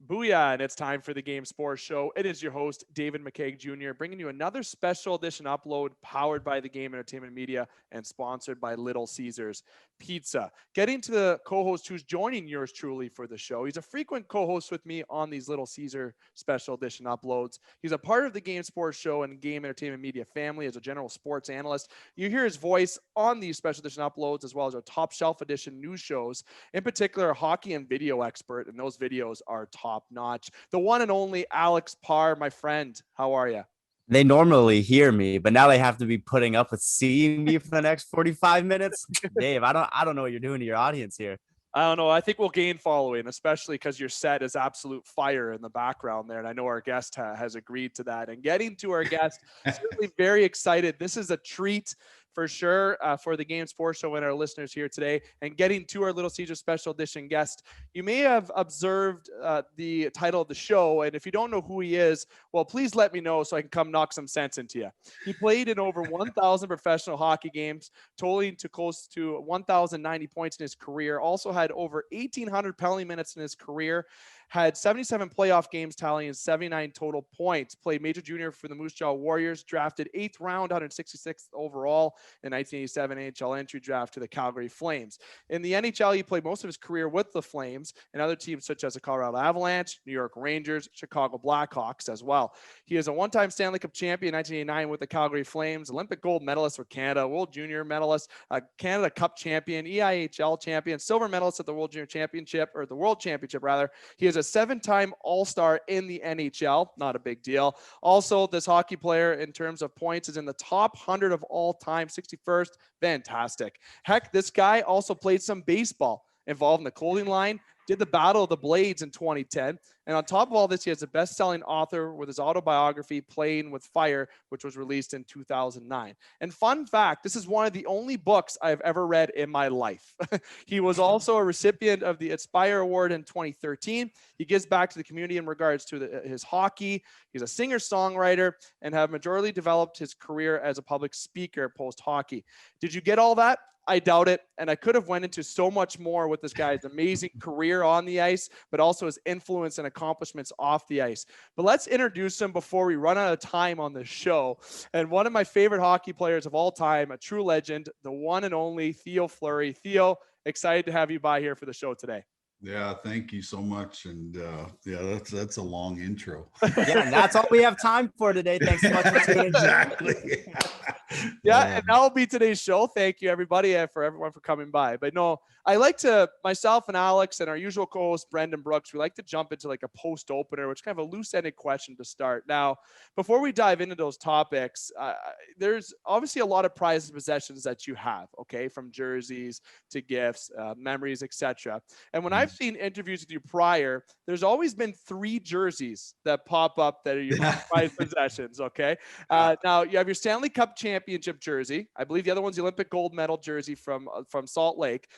Booyah, and it's time for the Game Sports Show. It is your host, David McKaig Jr., bringing you another special edition upload powered by the Game Entertainment Media and sponsored by Little Caesars Pizza. Getting to the co-host who's joining yours truly for the show. He's a frequent co-host with me on these Little Caesar special edition uploads. He's a part of the Game Sports Show and Game Entertainment Media family as a general sports analyst. You hear his voice on these special edition uploads as well as our top shelf edition news shows, in particular a hockey and video expert, and those videos are top notch. The one and only Alex Parr, my friend. How are you? They normally hear me, but now they have to be putting up with seeing me for the next 45 minutes. Dave, I don't know what you're doing to your audience here. I don't know. I think we'll gain following, especially because your set is absolute fire in the background there. And I know our guest has agreed to that. And getting to our guest, certainly very excited. This is a treat for sure for the Game Sports Show and our listeners here today. And getting to our Little Caesar special edition guest, you may have observed the title of the show. And if you don't know who he is, well, please let me know so I can come knock some sense into you. He played in over 1,000 professional hockey games, totaling to close to 1,090 points in his career. Also had over 1,800 penalty minutes in his career. Had 77 playoff games, tallying 79 total points. Played Major Junior for the Moose Jaw Warriors. Drafted 8th round, 166th overall in 1987 NHL entry draft to the Calgary Flames. In the NHL, he played most of his career with the Flames and other teams such as the Colorado Avalanche, New York Rangers, Chicago Blackhawks as well. He is a one-time Stanley Cup champion in 1989 with the Calgary Flames, Olympic gold medalist with Canada, World Junior medalist, Canada Cup champion, EIHL champion, silver medalist at the World Junior Championship, or the World Championship rather. He is a 7-time All-Star in the NHL. Not a big deal. Also, this hockey player in terms of points is in the top 100 of all time, 61st. Fantastic. Heck, this guy also played some baseball, involved in the clothing line, did the Battle of the Blades in 2010. And on top of all this, he has a best-selling author with his autobiography, Playing with Fire, which was released in 2009. And fun fact, this is one of the only books I've ever read in my life. He was also a recipient of the Inspire Award in 2013. He gives back to the community in regards to his hockey. He's a singer-songwriter and have majorly developed his career as a public speaker post-hockey. Did you get all that? I doubt it. And I could have went into so much more with this guy's amazing career on the ice, but also his influence and accomplishments off the ice. But let's introduce him before we run out of time on the show. And one of my favorite hockey players of all time, a true legend, the one and only Theo Fleury. Theo, excited to have you by here for the show today. Yeah, thank you so much. And yeah, that's a long intro. Yeah, that's all we have time for today. Thanks so much for tuning in. Exactly. Yeah, and that'll be today's show. Thank you, everybody, and for everyone for coming by. But no, I like to, myself and Alex and our usual co-host, Brendan Brooks, we like to jump into like a post-opener, which is kind of a loose-ended question to start. Now, before we dive into those topics, there's obviously a lot of prized possessions that you have, okay, from jerseys to gifts, memories, etc. And when I've seen interviews with you prior, there's always been 3 jerseys that pop up that are your prized possessions, okay? Now, you have your Stanley Cup Championship jersey. I believe the other one's the Olympic gold medal jersey from Salt Lake,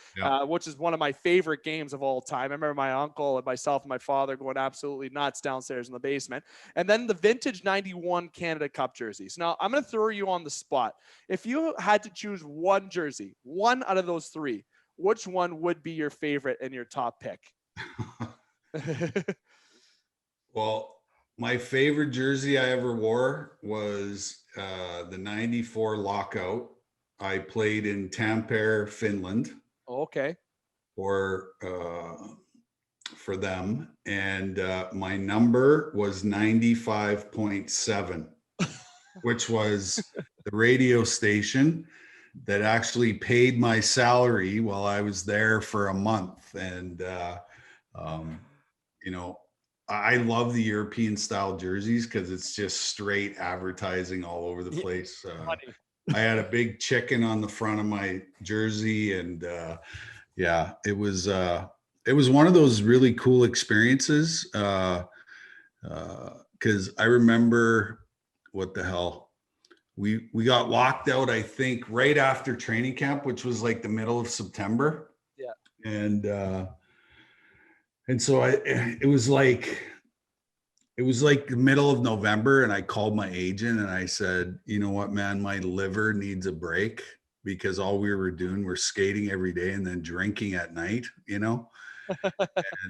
which is one of my favorite games of all time. I remember my uncle and myself and my father going absolutely nuts downstairs in the basement. And then the vintage 91 Canada Cup jerseys. Now, I'm going to throw you on the spot. If you had to choose one jersey, one out of those 3, which one would be your favorite and your top pick? Well, my favorite jersey I ever wore was the 94 lockout. I played in Tampere, Finland. Okay. For them. And my number was 95.7, which was the radio station that actually paid my salary while I was there for a month. And, you know, I love the European style jerseys because it's just straight advertising all over the place. I had a big chicken on the front of my jersey, and yeah, it was one of those really cool experiences. Because I remember, what the hell, we got locked out, I think, right after training camp, which was like the middle of September. Yeah. And so it was like the middle of November, and I called my agent and I said, you know what, man, my liver needs a break, because all we were doing were skating every day and then drinking at night, you know?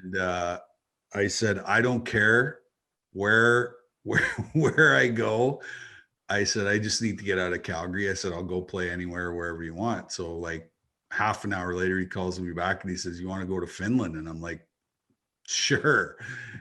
And I said, I don't care where where I go. I said, I just need to get out of Calgary. I said, I'll go play anywhere, wherever you want. So like half an hour later, he calls me back and he says, you want to go to Finland? And I'm like, sure.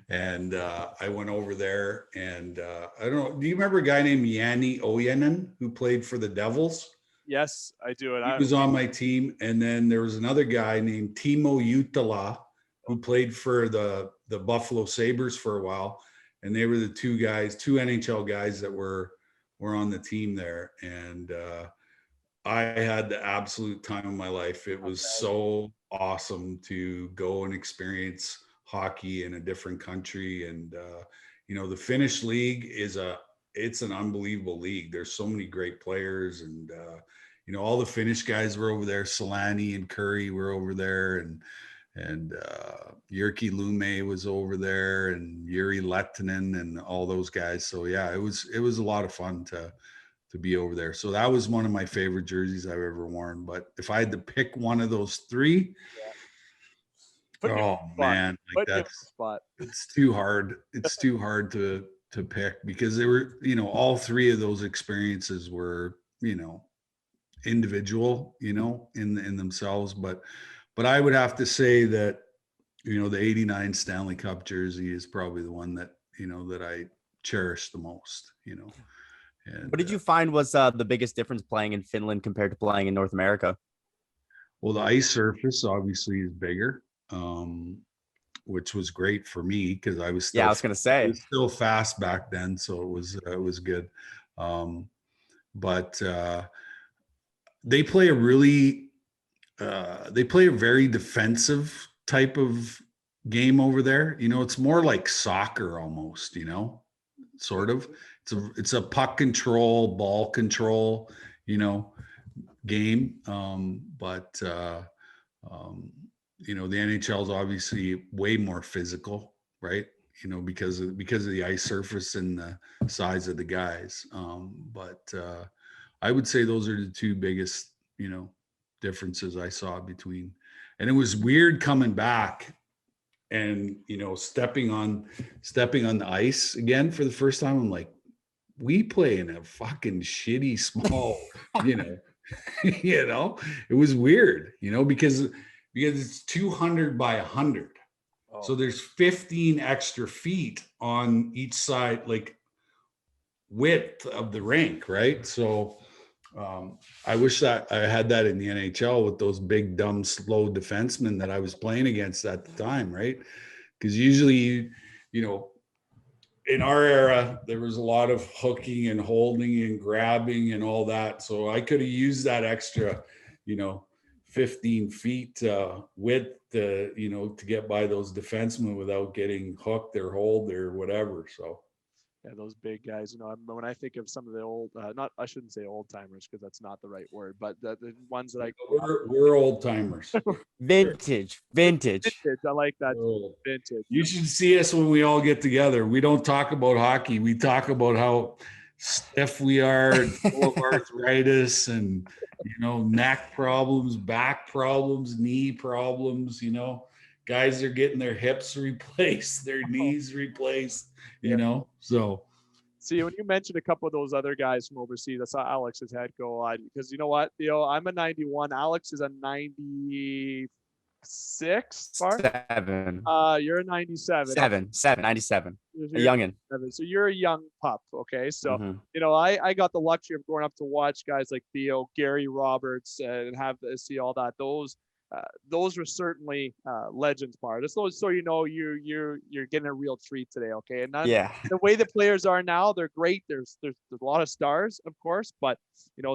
And I went over there and I don't know. Do you remember a guy named Yanni Oyenin who played for the Devils? Yes, I do. And He was on my team. And then there was another guy named Timo Jutala who played for the Buffalo Sabres for a while. And they were the two NHL guys that were on the team there. And I had the absolute time of my life. It was so awesome to go and experience hockey in a different country. And the Finnish league it's an unbelievable league. There's so many great players, and all the Finnish guys were over there. Solani and Curry were over there, and Jyrki Lume was over there, and Yuri Lettinen and all those guys. So yeah, it was a lot of fun to be over there. So that was one of my favorite jerseys I've ever worn. But if I had to pick one of those three, oh man, like it's too hard. It's too hard to pick, because they were, all three of those experiences were, individual, in themselves. But I would have to say that, the 89 Stanley Cup jersey is probably the one that, that I cherish the most, And what did you find was the biggest difference playing in Finland compared to playing in North America? Well, the ice surface obviously is bigger, which was great for me because I was still, I was going to say, it was still fast back then, so it was good. But they play a very defensive type of game over there. It's more like soccer almost, sort of. It's a puck control, ball control, game. But the NHL is obviously way more physical, right? Because of the ice surface and the size of the guys. But I would say those are the two biggest, differences I saw between. And it was weird coming back and, stepping on the ice again for the first time. I'm like, we play in a fucking shitty small, it was weird, because it's 200 by 100. Oh. So there's 15 extra feet on each side, like width of the rink. Right. So I wish that I had that in the NHL with those big, dumb, slow defensemen that I was playing against at the time. Right. Because usually, in our era, there was a lot of hooking and holding and grabbing and all that. So I could have used that extra, 15 feet width, to get by those defensemen without getting hooked or hold or whatever. So. Yeah, those big guys, when I think of some of the old, I shouldn't say old timers because that's not the right word, but the ones that we're old timers. Vintage. I like that. Vintage. You should see us when we all get together. We don't talk about hockey. We talk about how stiff we are, and full of arthritis and, neck problems, back problems, knee problems, guys are getting their hips replaced, their knees replaced, so. See, when you mentioned a couple of those other guys from overseas, I saw Alex's head go, because you know what, Theo, I'm a 91. Alex is a 96. Seven. You're a 97. 97. A youngin'. So you're a young pup. Okay. So, I got the luxury of growing up to watch guys like Theo, Gary Roberts, and see all that. Those were certainly legends part. So you're getting a real treat today, okay? And the way the players are now, they're great. There's a lot of stars, of course, but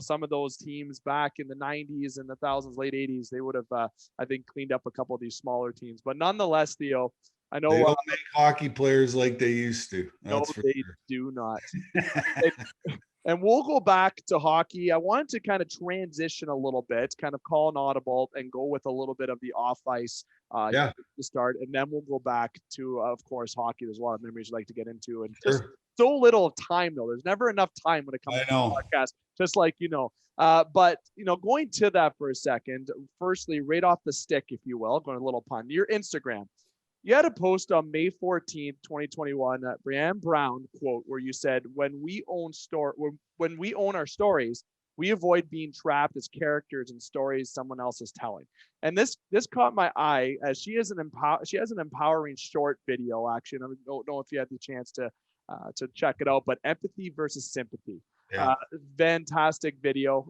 some of those teams back in the 90s and the thousands, late 80s, they would have I think cleaned up a couple of these smaller teams. But nonetheless, Theo, I know they don't make hockey players like they used to. That's no, they do not. And we'll go back to hockey. I wanted to kind of transition a little bit, kind of call an audible and go with a little bit of the off ice to start. And then we'll go back to, of course, hockey. There's a lot of memories you'd like to get into. And just so little time, though. There's never enough time when it comes to the podcast, just like, but, going to that for a second, firstly, right off the stick, if you will, going a little pun, your Instagram. You had a post on May 14th, 2021, Brianne Brown quote, where you said, when we own our stories, we avoid being trapped as characters in stories someone else is telling. And this caught my eye, as she has an empowering short video. Actually, I don't know if you had the chance to check it out, but empathy versus sympathy. Yeah. Fantastic video.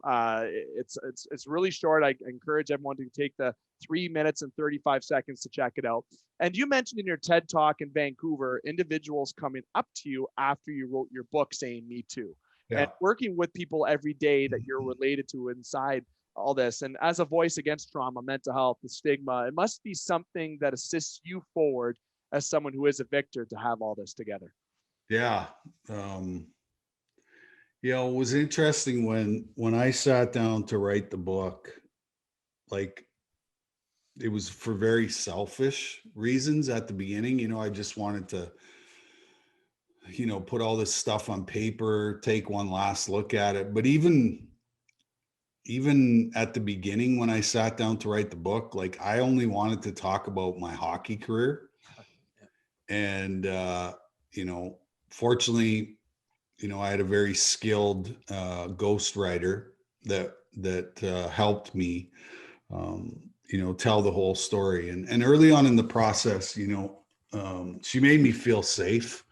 It's really short. I encourage everyone to take the 3 minutes and 35 seconds to check it out. And you mentioned in your TED Talk in Vancouver, individuals coming up to you after you wrote your book saying, "Me too." Yeah. And working with people every day that you're related to inside all this. And as a voice against trauma, mental health, the stigma, it must be something that assists you forward as someone who is a victor to have all this together. Yeah. It was interesting when I sat down to write the book, like, it was for very selfish reasons at the beginning. I just wanted to, put all this stuff on paper, take one last look at it. But even at the beginning, when I sat down to write the book, like, I only wanted to talk about my hockey career. And, fortunately, I had a very skilled ghostwriter that helped me, tell the whole story. And early on in the process, she made me feel safe,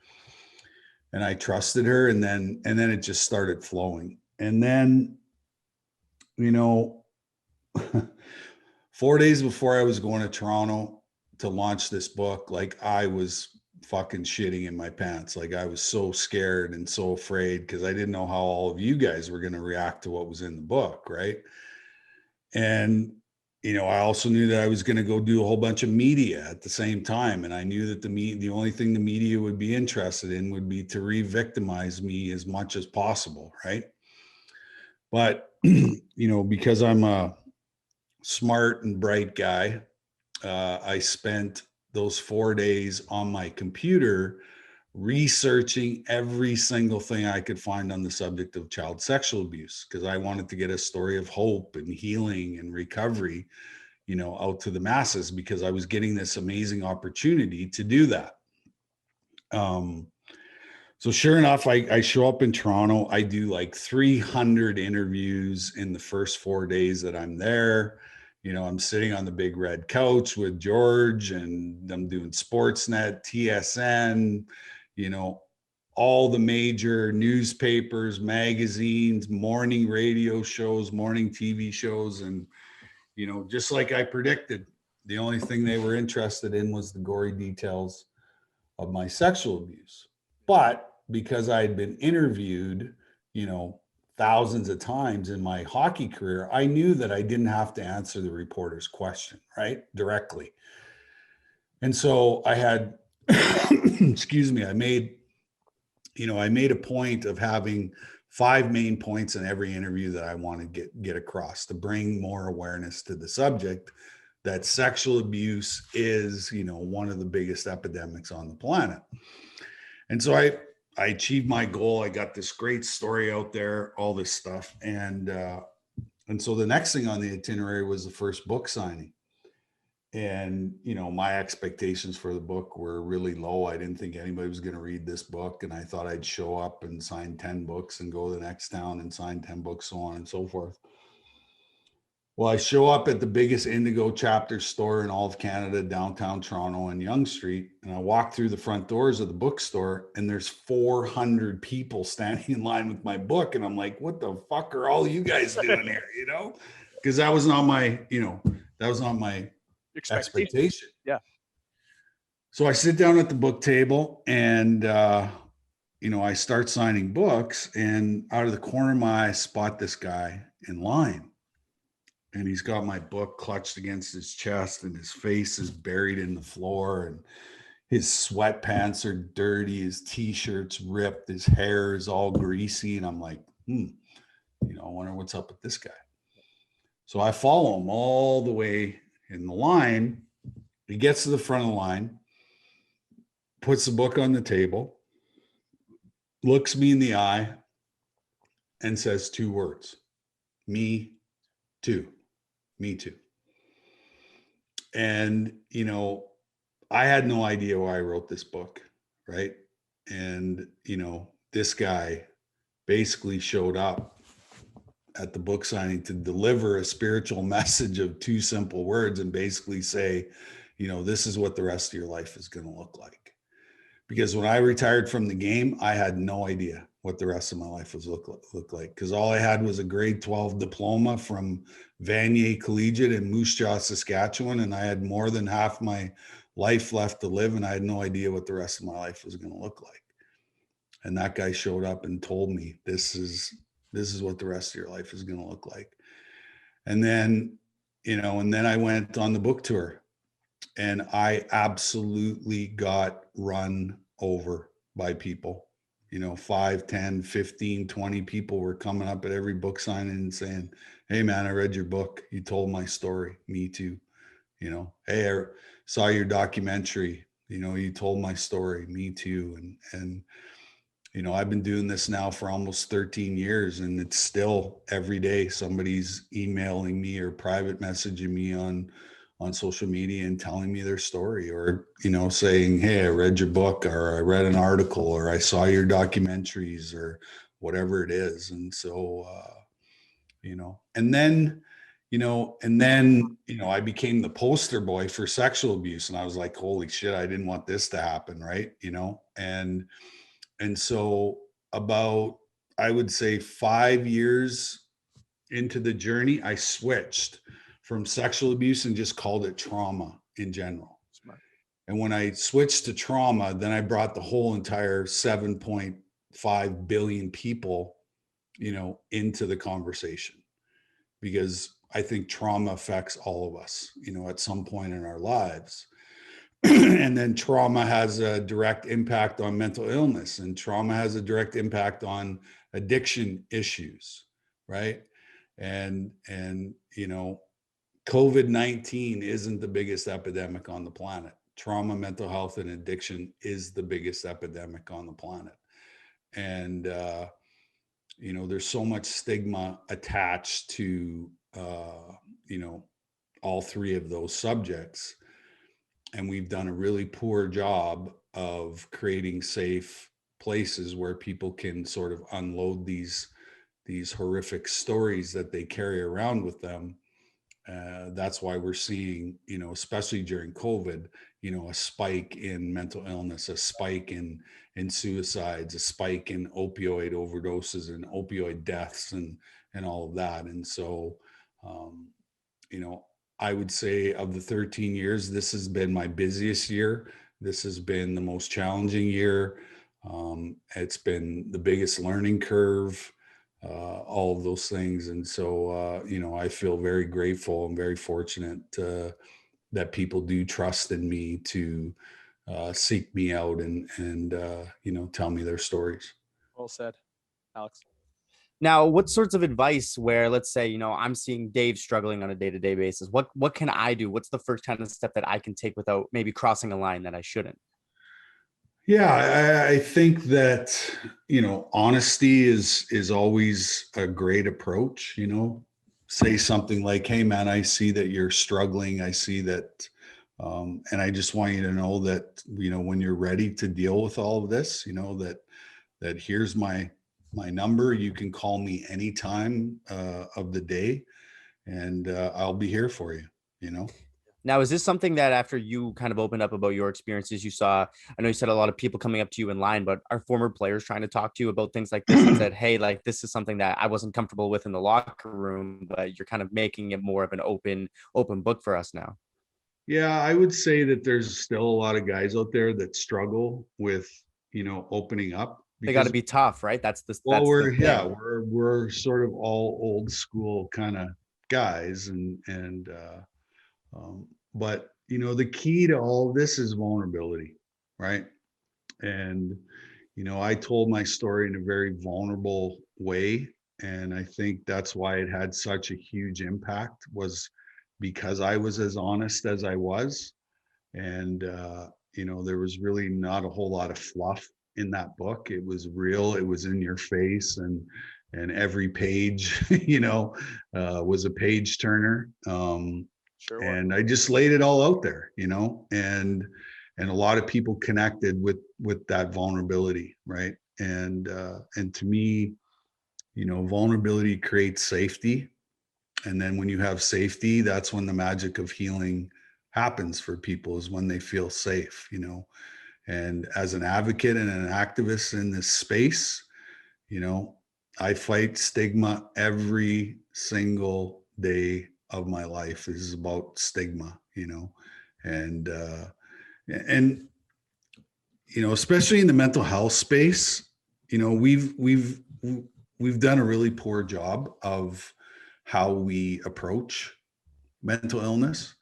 and I trusted her. And then it just started flowing. And then, 4 days before I was going to Toronto to launch this book, like, I was fucking shitting in my pants. Like, I was so scared and so afraid because I didn't know how all of you guys were going to react to what was in the book, right? And I also knew that I was going to go do a whole bunch of media at the same time, and I knew that the only thing the media would be interested in would be to re-victimize me as much as possible, right? But because I'm a smart and bright guy, I spent those 4 days on my computer researching every single thing I could find on the subject of child sexual abuse, because I wanted to get a story of hope and healing and recovery, out to the masses, because I was getting this amazing opportunity to do that. So sure enough, I show up in Toronto. I do like 300 interviews in the first 4 days that I'm there. I'm sitting on the big red couch with George, and I'm doing Sportsnet, TSN, all the major newspapers, magazines, morning radio shows, morning TV shows. And, just like I predicted, the only thing they were interested in was the gory details of my sexual abuse. But because I had been interviewed, thousands of times in my hockey career, I knew that I didn't have to answer the reporter's question, right, directly. And so I had, excuse me, I made a point of having 5 main points in every interview that I want to get across, to bring more awareness to the subject that sexual abuse is, one of the biggest epidemics on the planet. And so I achieved my goal. I got this great story out there, all this stuff. And so the next thing on the itinerary was the first book signing. And, my expectations for the book were really low. I didn't think anybody was going to read this book. And I thought I'd show up and sign 10 books and go to the next town and sign 10 books, so on and so forth. Well, I show up at the biggest Indigo chapter store in all of Canada, downtown Toronto on Yonge Street. And I walk through the front doors of the bookstore, and there's 400 people standing in line with my book. And I'm like, what the fuck are all you guys doing here? Because that was not my, expectation. Yeah. So I sit down at the book table, and, I start signing books, and out of the corner of my eye, I spot this guy in line. And he's got my book clutched against his chest, and his face is buried in the floor, and his sweatpants are dirty, his t-shirt's ripped, his hair is all greasy. And I'm like, I wonder what's up with this guy. So I follow him all the way in the line. He gets to the front of the line, puts the book on the table, looks me in the eye, and says 2 words: "Me too. Me too." And, I had no idea why I wrote this book, right? And, this guy basically showed up at the book signing to deliver a spiritual message of two simple words and basically say, this is what the rest of your life is going to look like. Because when I retired from the game, I had no idea what the rest of my life was look like. Because all I had was a grade 12 diploma from Vanier Collegiate in Moose Jaw, Saskatchewan. And I had more than half my life left to live. And I had no idea what the rest of my life was going to look like. And that guy showed up and told me, this is what the rest of your life is going to look like. And then, and then I went on the book tour. And I absolutely got run over by people. 5, 10, 15, 20 people were coming up at every book signing and saying, hey man, I read your book. You told my story. Me too. Hey, I saw your documentary. You told my story. Me too. And I've been doing this now for almost 13 years, and it's still every day somebody's emailing me or private messaging me on social media and telling me their story, or, saying, hey, I read your book, or I read an article, or I saw your documentaries, or whatever it is. And so, I became the poster boy for sexual abuse, and I was like, holy shit, I didn't want this to happen. Right. And so about, I would say 5 years into the journey, I switched from sexual abuse and just called it trauma in general. Smart. And when I switched to trauma, then I brought the whole entire 7.5 billion people, into the conversation, because I think trauma affects all of us, at some point in our lives. And then trauma has a direct impact on mental illness, and trauma has a direct impact on addiction issues, right? And COVID-19 isn't the biggest epidemic on the planet. Trauma, mental health, and addiction is the biggest epidemic on the planet. And there's so much stigma attached to all three of those subjects. And we've done a really poor job of creating safe places where people can sort of unload these horrific stories that they carry around with them. That's why we're seeing, especially during COVID, a spike in mental illness, a spike in suicides, a spike in opioid overdoses and opioid deaths, and all of that. And so, I would say of the 13 years, this has been my busiest year. This has been the most challenging year. It's been the biggest learning curve, all of those things. And so, I feel very grateful and very fortunate that people do trust in me to seek me out and tell me their stories. Well said, Alex. Now, what sorts of advice where, let's say, I'm seeing Dave struggling on a day-to-day basis, what can I do? What's the first kind of step that I can take without maybe crossing a line that I shouldn't? Yeah, I think that, honesty is always a great approach. Say something like, hey man, I see that you're struggling. I see that, and I just want you to know that, when you're ready to deal with all of this, that here's my number. You can call me anytime of the day, and I'll be here for you. Now, is this something that after you kind of opened up about your experiences, you saw, I know you said a lot of people coming up to you in line, but are former players trying to talk to you about things like this and said, hey, like, this is something that I wasn't comfortable with in the locker room, but you're kind of making it more of an open book for us now? Yeah, I would say that there's still a lot of guys out there that struggle with, opening up. They got to be tough, right? That's the We're sort of all old school kind of guys, but the key to all of this is vulnerability, right? And I told my story in a very vulnerable way, and I think that's why it had such a huge impact, was because I was as honest as I was. And there was really not a whole lot of fluff in that book. It was real, it was in your face, and every page was a page turner. Sure. And I just laid it all out there, and And a lot of people connected with that vulnerability, right? And to me, vulnerability creates safety. And then when you have safety, that's when the magic of healing happens for people, is when they feel safe, And as an advocate and an activist in this space, I fight stigma every single day of my life. This is about stigma, and especially in the mental health space, we've done a really poor job of how we approach mental illness,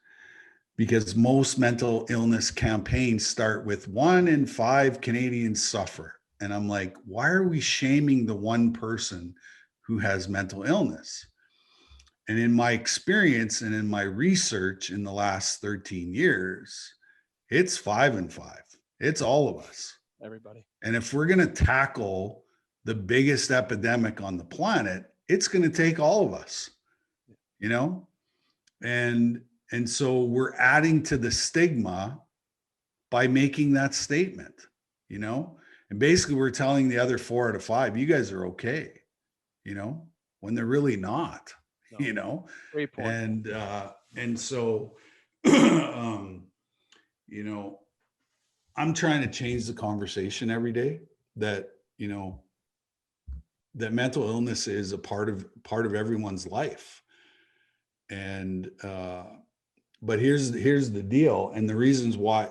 because most mental illness campaigns start with 1 in 5 Canadians suffer. And I'm like, why are we shaming the one person who has mental illness? And in my experience and in my research in the last 13 years, it's 5 in 5. It's all of us. Everybody. And if we're going to tackle the biggest epidemic on the planet, it's going to take all of us, And so we're adding to the stigma by making that statement, And basically we're telling the other 4 out of 5, you guys are okay, when they're really not, Great point. And so, I'm trying to change the conversation every day that, that mental illness is a part of everyone's life. And, but here's the deal, and the reasons why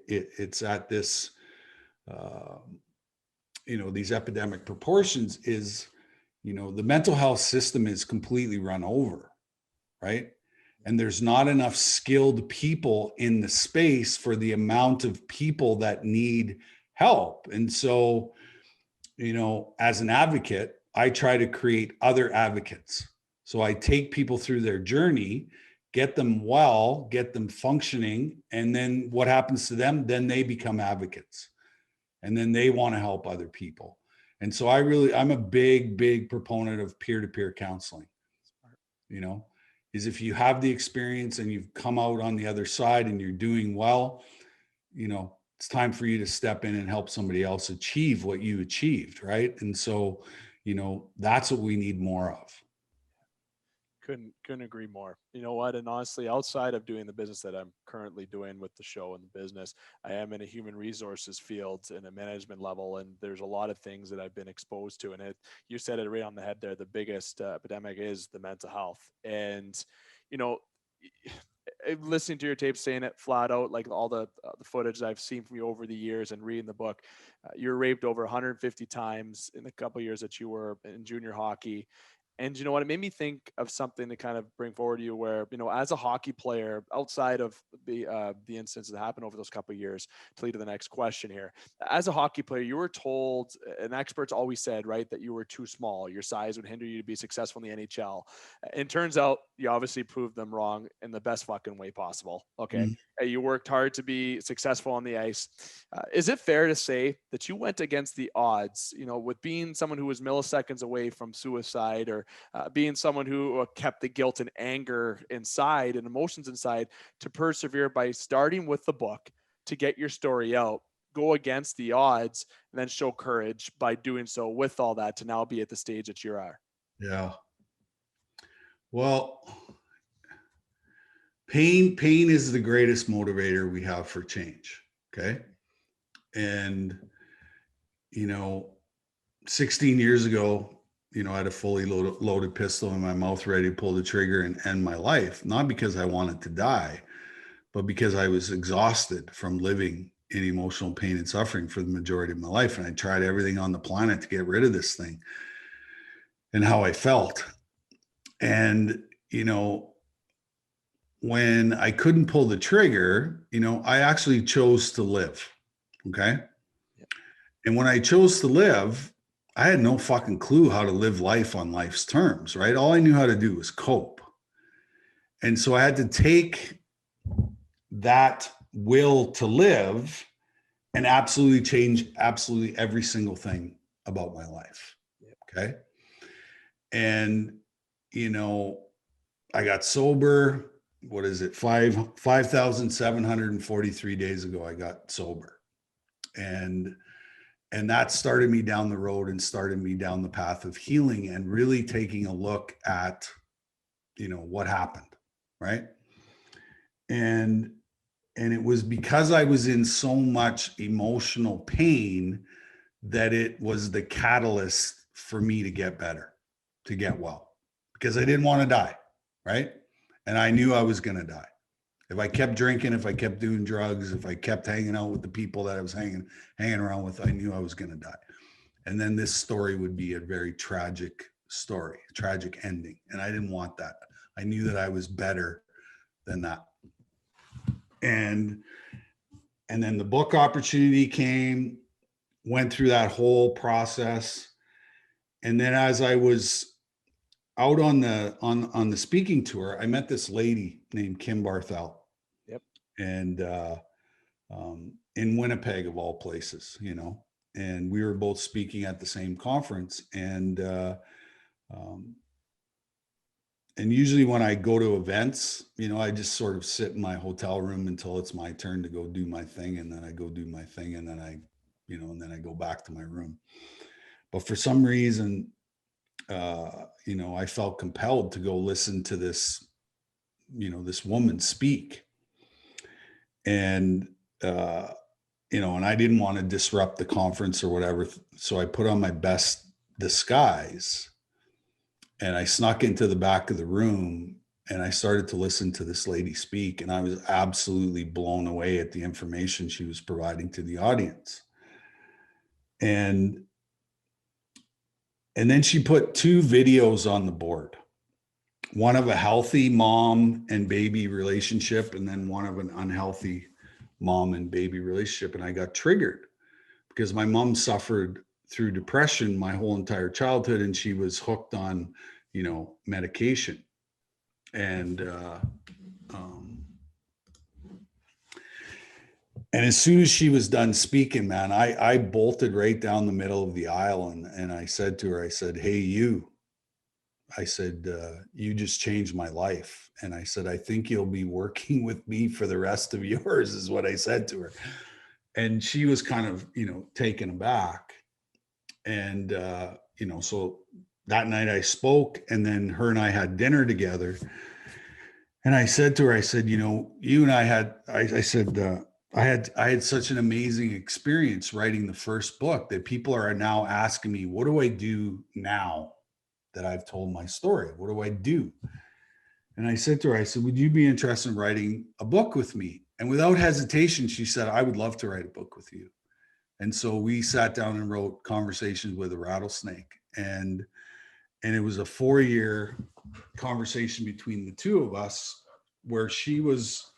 it's at this, these epidemic proportions is, the mental health system is completely run over, right? And there's not enough skilled people in the space for the amount of people that need help. And so, as an advocate, I try to create other advocates. So I take people through their journey, get them well, get them functioning. And then what happens to them? Then they become advocates. And then they want to help other people. And so I'm a big proponent of peer-to-peer counseling, is if you have the experience and you've come out on the other side and you're doing well, it's time for you to step in and help somebody else achieve what you achieved, right? And so, that's what we need more of. Couldn't agree more. You know what? And honestly, outside of doing the business that I'm currently doing with the show and the business, I am in a human resources field and a management level. And there's a lot of things that I've been exposed to. And you said it right on the head there. The biggest epidemic is the mental health. And, listening to your tape, saying it flat out, like all the footage that I've seen from you over the years and reading the book, you were raped over 150 times in the couple of years that you were in junior hockey. And you know what? It made me think of something to kind of bring forward to you where, as a hockey player, outside of the incidents that happened over those couple of years, to lead to the next question here. As a hockey player, you were told, and experts always said, right, that you were too small. Your size would hinder you to be successful in the NHL. It turns out you obviously proved them wrong in the best fucking way possible. Okay. Mm-hmm. You worked hard to be successful on the ice. Is it fair to say that you went against the odds, with being someone who was milliseconds away from suicide, or being someone who kept the guilt and anger inside and emotions inside, to persevere by starting with the book to get your story out, go against the odds, and then show courage by doing so with all that to now be at the stage that you are? Yeah. Well, pain is the greatest motivator we have for change. Okay. And, 16 years ago, I had a fully loaded pistol in my mouth, ready to pull the trigger and end my life, not because I wanted to die, but because I was exhausted from living in emotional pain and suffering for the majority of my life. And I tried everything on the planet to get rid of this thing and how I felt. And, when I couldn't pull the trigger, I actually chose to live. Okay. Yeah. And when I chose to live, I had no fucking clue how to live life on life's terms, right? All I knew how to do was cope. And so I had to take that will to live and absolutely change absolutely every single thing about my life. Okay. And, I got sober, what is it? 5,743 days ago, I got sober. And that started me down the road and started me down the path of healing and really taking a look at, what happened. Right. And it was because I was in so much emotional pain that it was the catalyst for me to get better, to get well, because I didn't want to die. Right. And I knew I was going to die. If I kept drinking, if I kept doing drugs, if I kept hanging out with the people that I was hanging around with, I knew I was going to die. And then this story would be a very tragic story, tragic ending. And I didn't want that. I knew that I was better than that. And then the book opportunity came, went through that whole process. And then as I was out on the speaking tour, I met this lady named Kim Barthel. Yep. And in Winnipeg, of all places, and we were both speaking at the same conference. And usually when I go to events, I just sort of sit in my hotel room until it's my turn to go do my thing. And then I go do my thing. And then I go back to my room. But for some reason, I felt compelled to go listen to this, this woman speak. And, and I didn't want to disrupt the conference or whatever. So I put on my best disguise and I snuck into the back of the room and I started to listen to this lady speak. And I was absolutely blown away at the information she was providing to the audience. And then she put 2 videos on the board, one of a healthy mom and baby relationship, and then one of an unhealthy mom and baby relationship. And I got triggered because my mom suffered through depression my whole entire childhood, and she was hooked on, medication. And as soon as she was done speaking, man, I bolted right down the middle of the aisle and I said to her, I said, "Hey, you," I said, "You just changed my life." And I said, "I think you'll be working with me for the rest of yours," is what I said to her. And she was kind of, taken aback. And, so that night I spoke, and then her and I had dinner together. And I said to her, I said, you and I had, I said, I had such an amazing experience writing the first book that people are now asking me, what do I do now that I've told my story? What do I do? And I said to her, I said, would you be interested in writing a book with me? And without hesitation, she said, I would love to write a book with you. And so we sat down and wrote Conversations with a Rattlesnake. And it was a 4-year conversation between the two of us where she was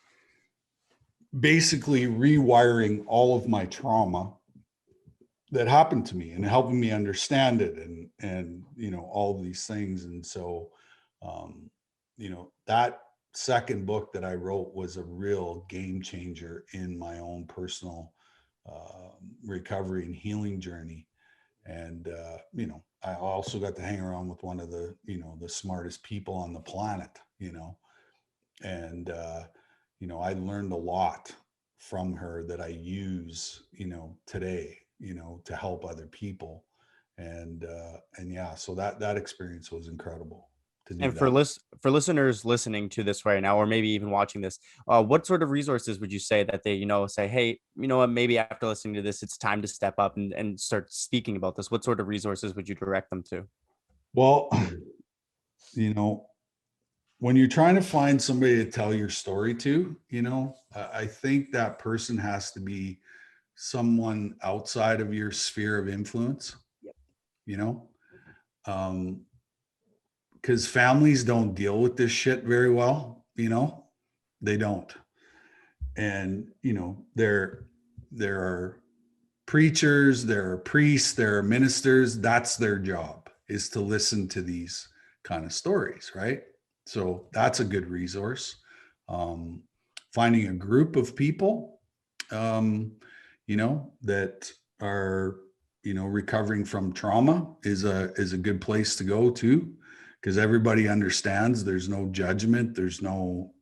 basically rewiring all of my trauma that happened to me and helping me understand it and all of these things. And so that second book that I wrote was a real game changer in my own personal recovery and healing journey. And I also got to hang around with one of the the smartest people on the planet, and I learned a lot from her that I use today to help other people. And yeah, so that experience was incredible to do. And that. for listeners listening to this right now, or maybe even watching this, what sort of resources would you say that they, say, hey, what, maybe after listening to this, it's time to step up and start speaking about this? What sort of resources would you direct them to? Well, when you're trying to find somebody to tell your story to, I think that person has to be someone outside of your sphere of influence. Yep. Because families don't deal with this shit very well, they don't. And, there are preachers, there are priests, there are ministers. That's their job, is to listen to these kind of stories, right? So that's a good resource. Finding a group of people, that are, recovering from trauma is a good place to go too. because everybody understands. There's no judgment. There's no,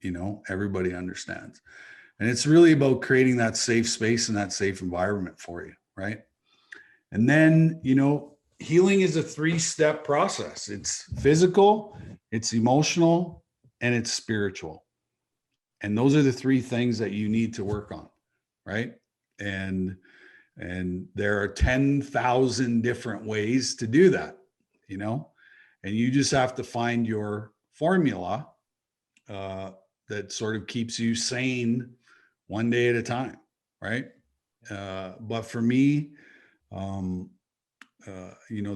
everybody understands. And it's really about creating that safe space and that safe environment for you, right? And then, healing is a 3-step process. It's physical, it's emotional, and it's spiritual. And those are the 3 things that you need to work on, right? And there are 10,000 different ways to do that, and you just have to find your formula that sort of keeps you sane one day at a time, right? But for me,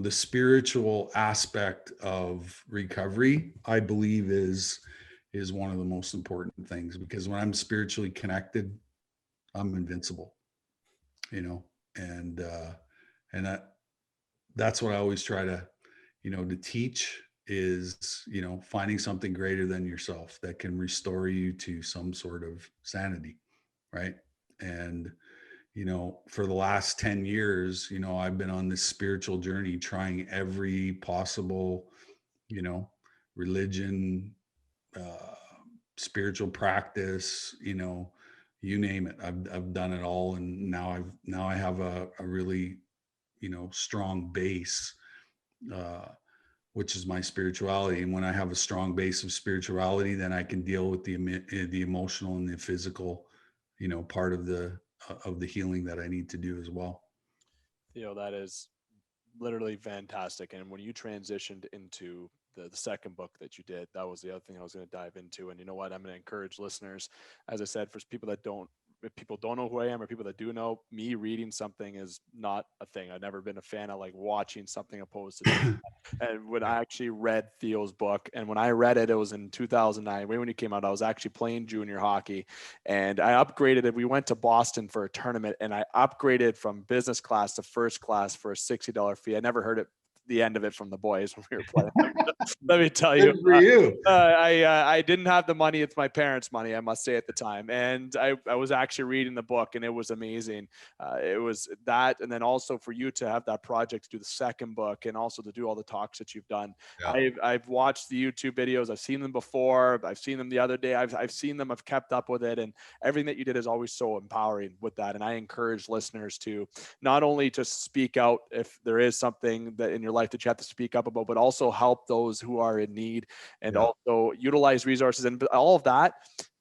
the spiritual aspect of recovery, I believe is one of the most important things, because when I'm spiritually connected, I'm invincible, and that's what I always try to, to teach is, finding something greater than yourself that can restore you to some sort of sanity. Right. And, for the last 10 years, I've been on this spiritual journey, trying every possible, religion, spiritual practice, you name it. I've done it all. And now I have a really, strong base, which is my spirituality. And when I have a strong base of spirituality, then I can deal with the emotional and the physical, part of the healing that I need to do as well. That is literally fantastic. And when you transitioned into the second book that you did, that was the other thing I was going to dive into. And you know what, I'm going to encourage listeners, as I said, for people that don't know who I am, or people that do know me, reading something is not a thing. I've never been a fan of like watching something opposed to that. And when I actually read Theo's book, and when I read it, it was in 2009, when he came out, I was actually playing junior hockey, and I upgraded it. We went to Boston for a tournament, and I upgraded from business class to first class for a $60 fee. I never heard the end of it from the boys when we were playing. Let me tell you, Good for you. I didn't have the money. It's my parents' money, I must say, at the time. And I was actually reading the book, and it was amazing. It was that. And then also for you to have that project to do the second book, and also to do all the talks that you've done. Yeah. I've watched the YouTube videos. I've seen them before. I've seen them the other day. I've seen them. I've kept up with it. And everything that you did is always so empowering with that. And I encourage listeners to not only just speak out if there is something that in your life that you have to speak up about, but also help those who are in need, and also utilize resources and all of that.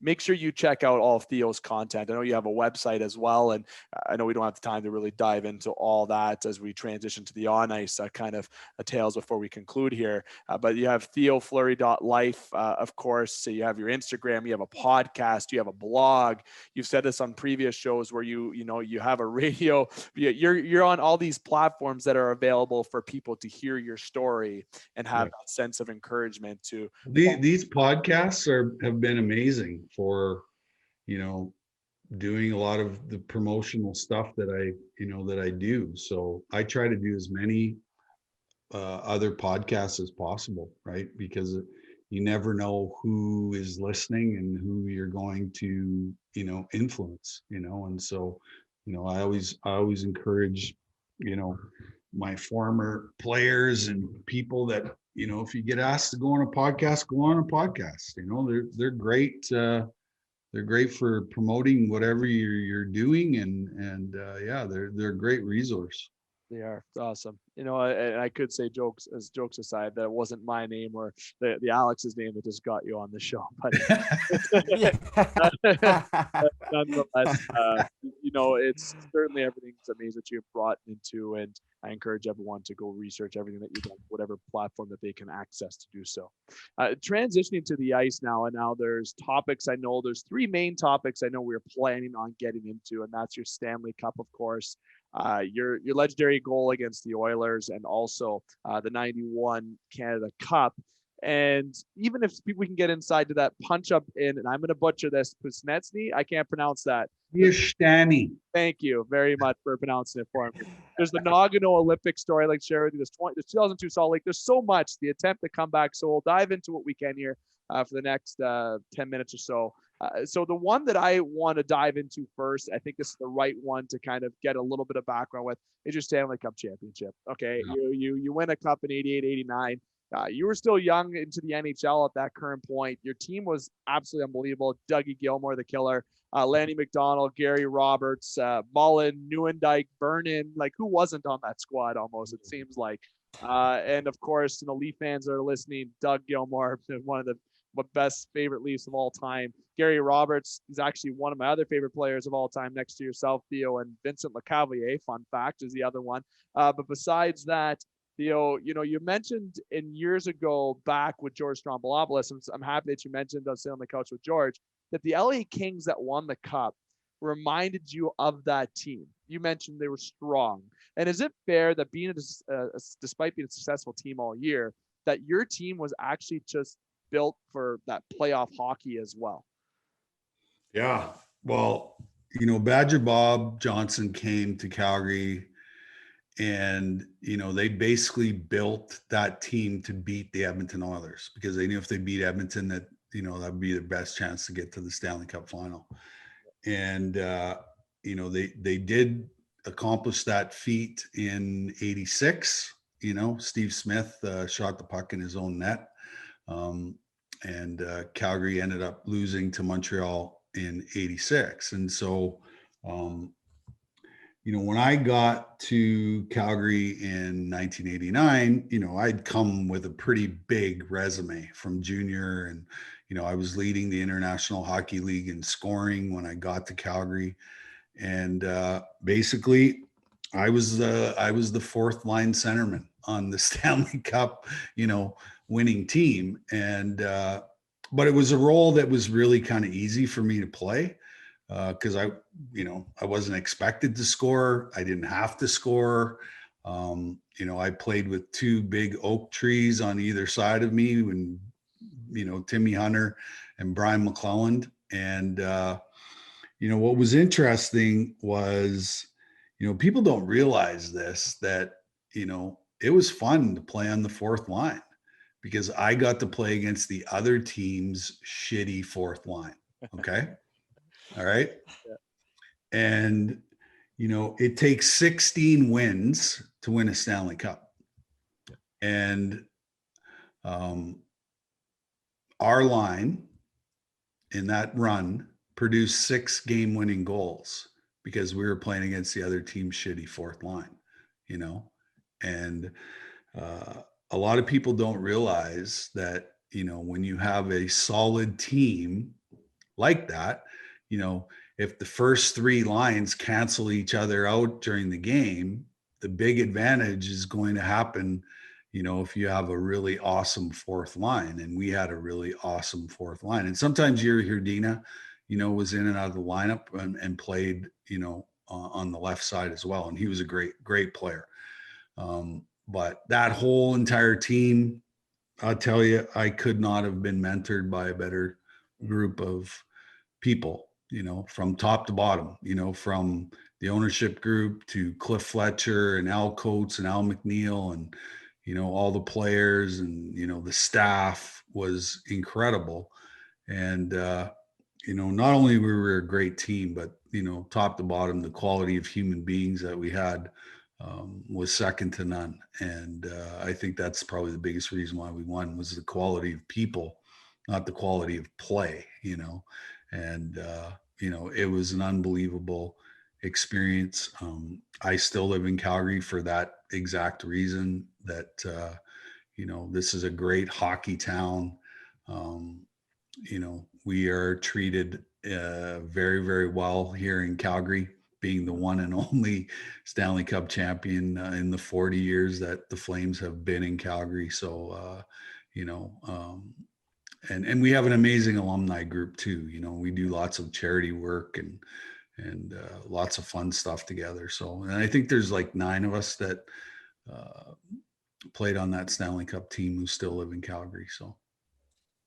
Make sure you check out all of Theo's content. I know you have a website as well, and I know we don't have the time to really dive into all that as we transition to the on ice kind of tales before we conclude here. But you have theofleury.life, of course. So you have your Instagram, you have a podcast, you have a blog. You've said this on previous shows where you have a radio. You're on all these platforms that are available for people to hear your story and have that sense of encouragement to. These podcasts have been amazing for, doing a lot of the promotional stuff that I do. So I try to do as many other podcasts as possible, right? Because you never know who is listening and who you're going to, influence, and so, I always encourage, my former players and people that, if you get asked to go on a podcast, go on a podcast. They're great. They're great for promoting whatever you're doing, and they're a great resource. They are awesome. I could say jokes aside, that it wasn't my name or the Alex's name that just got you on the show, but nonetheless, it's certainly everything's amazing that you've brought into, and I encourage everyone to go research everything that you've done, whatever platform that they can access to do so. Transitioning to the ice now, and now there's topics. I know there's 3 main topics I know we're planning on getting into, and that's your Stanley Cup, of course. Your legendary goal against the Oilers, and also the 91 Canada Cup. And even if we can get inside to that punch up in, and I'm going to butcher this, Pusnetsny, I can't pronounce that. Stanley. Thank you very much for pronouncing it for me. There's the Nagano Olympic story, like share with you. There's 2002 Salt Lake. There's so much, the attempt to come back. So we'll dive into what we can here for the next 10 minutes or so. So the one that I want to dive into first, I think this is the right one to kind of get a little bit of background with, is your Stanley Cup Championship. Okay, you win a cup in 88, 89. You were still young into the NHL at that current point. Your team was absolutely unbelievable. Dougie Gilmore, the killer, Lanny McDonald, Gary Roberts, Mullen, Neuendijk, Vernon. Like, who wasn't on that squad almost, it seems like. And of course, Leaf fans that are listening, Doug Gilmore, one of the best favorite Leafs of all time. Gary Roberts is actually one of my other favorite players of all time, next to yourself, Theo, and Vincent Lecavalier, fun fact, is the other one. But besides that, Theo, you mentioned in years ago back with George Stroumboulopoulos, and I'm happy that you mentioned us sitting on the couch with George, that the LA Kings that won the Cup reminded you of that team. You mentioned they were strong. And is it fair that despite being a successful team all year, that your team was actually just built for that playoff hockey as well? Yeah. Well, Badger Bob Johnson came to Calgary, and, they basically built that team to beat the Edmonton Oilers, because they knew if they beat Edmonton, that, that would be their best chance to get to the Stanley Cup final. And, they did accomplish that feat in '86. Steve Smith shot the puck in his own net. And Calgary ended up losing to Montreal in '86. And so, when I got to Calgary in 1989, I'd come with a pretty big resume from junior, and, I was leading the International Hockey League in scoring when I got to Calgary. And basically I was the fourth line centerman on the Stanley Cup, winning team. And, but it was a role that was really kind of easy for me to play. Because I wasn't expected to score. I didn't have to score. I played with two big oak trees on either side of me, when, Timmy Hunter and Brian McClelland. And, what was interesting was, people don't realize this, that, it was fun to play on the fourth line, because I got to play against the other team's shitty fourth line. Okay. All right. Yeah. And, it takes 16 wins to win a Stanley Cup. Yeah. And our line in that run produced 6 game-winning goals, because we were playing against the other team's shitty fourth line, and a lot of people don't realize that, when you have a solid team like that, if the first 3 lines cancel each other out during the game, the big advantage is going to happen, if you have a really awesome fourth line. And we had a really awesome fourth line. And sometimes Yuri Hrdina, was in and out of the lineup and played, on the left side as well. And he was a great, great player. But that whole entire team, I'll tell you, I could not have been mentored by a better group of people, from top to bottom, from the ownership group to Cliff Fletcher and Al Coates and Al McNeil, and, all the players, and, the staff was incredible. And, not only were we a great team, but, top to bottom, the quality of human beings that we had was second to none. And I think that's probably the biggest reason why we won, was the quality of people, not the quality of play, and, it was an unbelievable experience. I still live in Calgary for that exact reason, that, this is a great hockey town. We are treated very, very well here in Calgary, being the one and only Stanley Cup champion in the 40 years that the Flames have been in Calgary. So, and we have an amazing alumni group too. We do lots of charity work and lots of fun stuff together. So, and I think there's like 9 of us that played on that Stanley Cup team who still live in Calgary. So.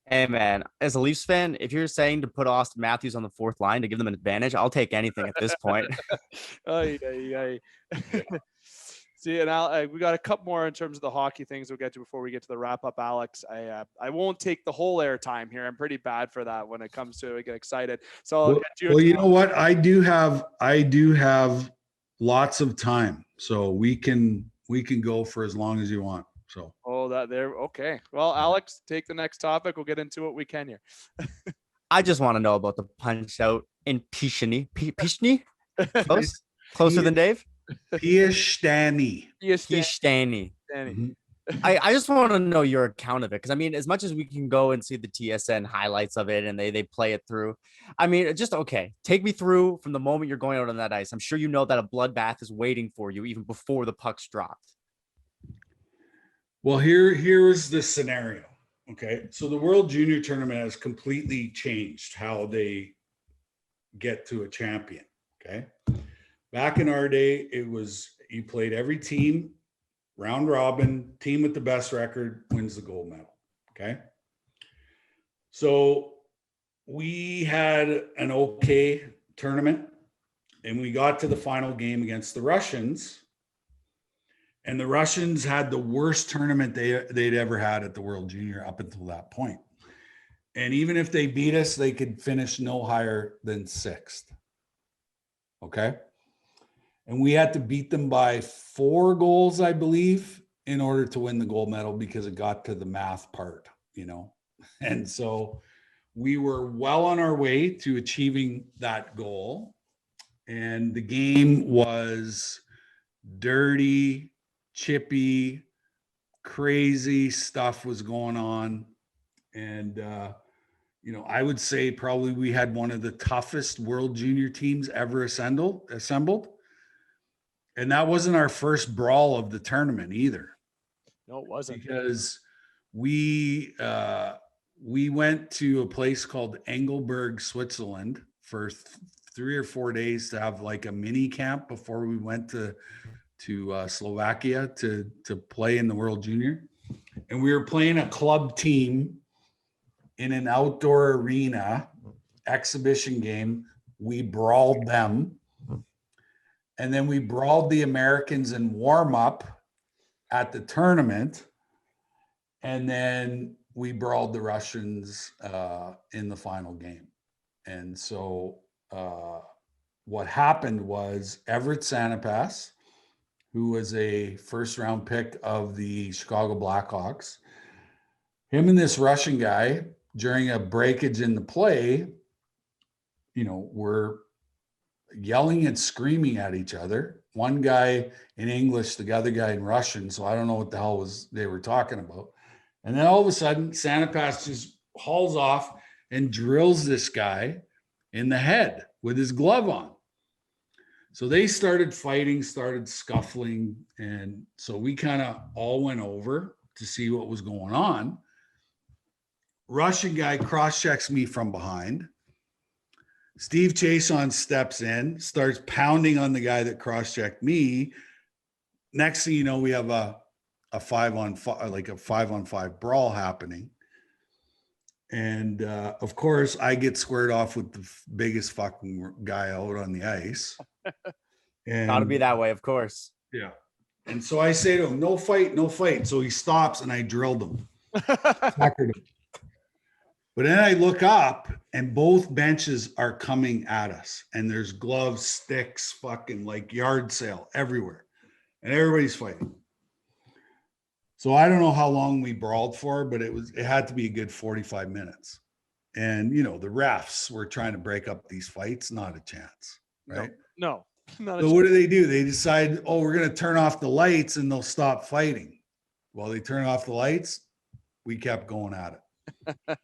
Hey man, as a Leafs fan, if you're saying to put Austin Matthews on the fourth line to give them an advantage, I'll take anything at this point. See, and we got a couple more in terms of the hockey things we'll get to before we get to the wrap up, Alex. I won't take the whole air time here. I'm pretty bad for that when it comes to it. I get excited. So I'll get you. Well, you know what? I do have lots of time, so we can go for as long as you want. So. Oh, that there. Okay. Well, Alex, take the next topic. We'll get into what we can here. I just want to know about the punch out in Pishni. Pishni? Closer than Dave? Piashtani. Pishtani. I just want to know your account of it. Because, I mean, as much as we can go and see the TSN highlights of it and they play it through, I mean, just, okay, take me through from the moment you're going out on that ice. I'm sure you know that a bloodbath is waiting for you even before the puck's dropped. Well, here's the scenario. Okay. So the World Junior Tournament has completely changed how they get to a champion. Okay. Back in our day, it was you played every team, round robin, team with the best record wins the gold medal. Okay. So we had an okay tournament and we got to the final game against the Russians. And the Russians had the worst tournament they'd ever had at the World Junior up until that point. And even if they beat us, they could finish no higher than 6th. Okay. And we had to beat them by 4 goals, I believe, in order to win the gold medal because it got to the math part, you know. And so we were well on our way to achieving that goal. And the game was dirty, chippy, crazy stuff was going on. And, you know, I would say probably we had one of the toughest World Junior teams ever assembled. And that wasn't our first brawl of the tournament either. No, it wasn't. Because we went to a place called Engelberg, Switzerland for 3 or 4 days to have like a mini camp before we went to Slovakia to play in the World Junior. And we were playing a club team in an outdoor arena exhibition game. We brawled them. And then we brawled the Americans in warm up at the tournament. And then we brawled the Russians in the final game. And so what happened was Everett Sanapas, who was a first round pick of the Chicago Blackhawks, him and this Russian guy during a breakage in the play, you know, were yelling and screaming at each other. One guy in English, the other guy in Russian. So I don't know what the hell they were talking about. And then all of a sudden, Sanapas just hauls off and drills this guy in the head with his glove on. So they started fighting, started scuffling. And so we kind of all went over to see what was going on. Russian guy cross-checks me from behind. Steve Chason steps in, starts pounding on the guy that cross-checked me. Next thing you know, we have a 5-on-5, like a 5-on-5 brawl happening. And of course, I get squared off with the biggest fucking guy out on the ice. And gotta be that way, of course. Yeah. And so I say to him, no fight, no fight. So he stops and I drilled him. But then I look up and both benches are coming at us. And there's gloves, sticks, fucking like yard sale everywhere. And everybody's fighting. So I don't know how long we brawled for, but it had to be a good 45 minutes. And, you know, the refs were trying to break up these fights. Not a chance, right? No. So what do? They decide, oh, we're going to turn off the lights and they'll stop fighting. Well, they turn off the lights. We kept going at it.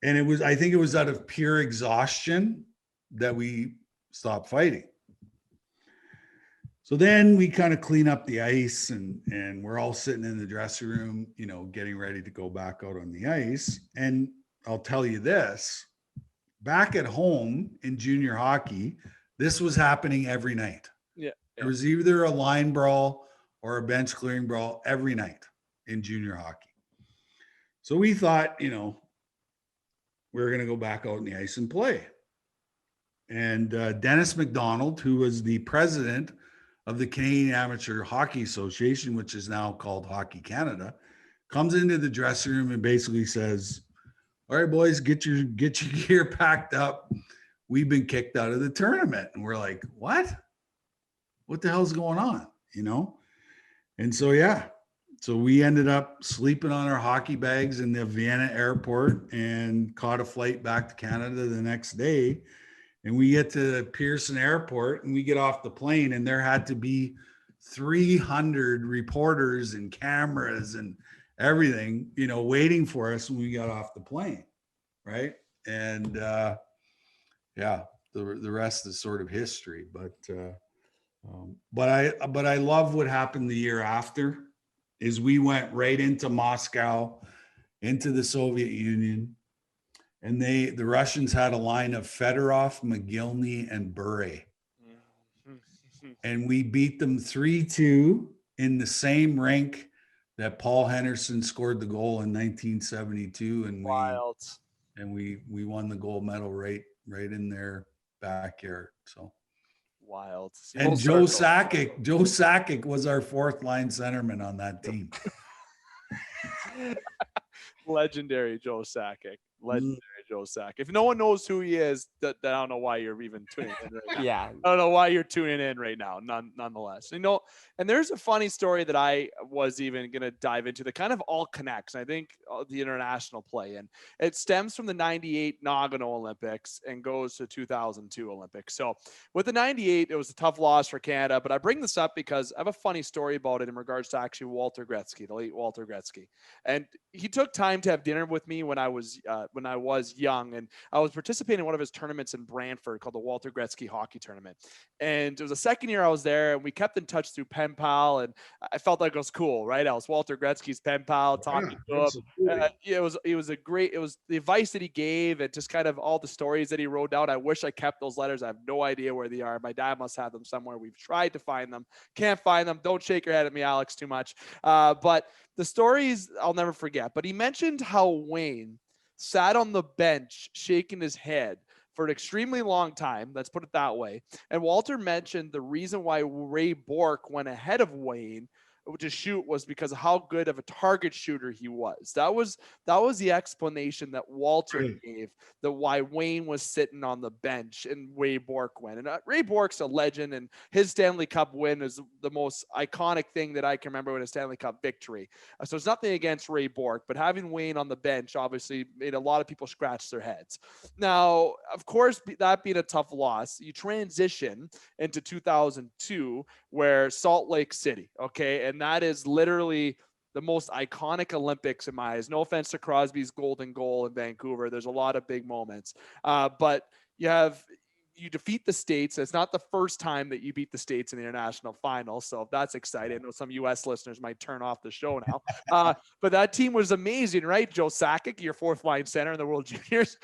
And I think it was out of pure exhaustion that we stopped fighting. So then we kind of clean up the ice and we're all sitting in the dressing room, you know, getting ready to go back out on the ice. And I'll tell you this, back at home in junior hockey, this was happening every night. Yeah. There was either a line brawl or a bench clearing brawl every night in junior hockey. So we thought, you know, we were going to go back out on the ice and play. And Dennis McDonald, who was the president of the Canadian Amateur Hockey Association, which is now called Hockey Canada, comes into the dressing room and basically says, all right, boys, get your gear packed up. We've been kicked out of the tournament. And we're like, what the hell's going on? You know? And so, yeah, So we ended up sleeping on our hockey bags in the Vienna airport and caught a flight back to Canada the next day. And we get to Pearson Airport and we get off the plane, and there had to be 300 reporters and cameras and everything, waiting for us when we got off the plane. Right. And yeah, the rest is sort of history. But I love what happened the year after. Is we went right into Moscow, into the Soviet Union, and the Russians had a line of Fedorov, McGillney, and Bure. And we beat them 3-2 in the same rink that Paul Henderson scored the goal in 1972. And Wild. we won the gold medal right in their backyard. So wild. And Joe Sakic was our fourth line centerman on that team. Legendary Joe Sakic. Legendary Joe Sakic. If no one knows who he is, I don't know why you're even tuning in right now. Yeah. I don't know why you're tuning in right now, nonetheless. And there's a funny story that I was even going to dive into that kind of all connects, I think, the international play. And it stems from the 98 Nagano Olympics and goes to 2002 Olympics. So with the 98, it was a tough loss for Canada. But I bring this up because I have a funny story about it in regards to actually Walter Gretzky, the late Walter Gretzky. And he took time to have dinner with me when I was young, and I was participating in one of his tournaments in Brantford called the Walter Gretzky Hockey Tournament. And it was the second year I was there, and we kept in touch through pen pal, and I felt like it was cool, right? I was Walter Gretzky's pen pal, talking to him. It was the advice that he gave, and just kind of all the stories that he wrote down. I wish I kept those letters. I have no idea where they are. My dad must have them somewhere. We've tried to find them, can't find them. Don't shake your head at me, Alex, too much. But the stories I'll never forget. But he mentioned how Wayne sat on the bench shaking his head for an extremely long time. Let's put it that way. And Walter mentioned the reason why Ray Bourque went ahead of Wayne to shoot was because of how good of a target shooter he was. That was the explanation that Walter gave, that why Wayne was sitting on the bench and Ray Bourque went. And Ray Bourque's a legend, and his Stanley Cup win is the most iconic thing that I can remember in a Stanley Cup victory. So it's nothing against Ray Bourque, but having Wayne on the bench obviously made a lot of people scratch their heads. Now, of course, that being a tough loss, you transition into 2002, where Salt Lake City, okay, and that is literally the most iconic Olympics in my eyes. No offense to Crosby's golden goal in Vancouver. There's a lot of big moments, but you defeat the States. It's not the first time that you beat the States in the international final. So that's exciting. I know some U.S. listeners might turn off the show now. But that team was amazing, right? Joe Sakic, your fourth line center in the World Juniors.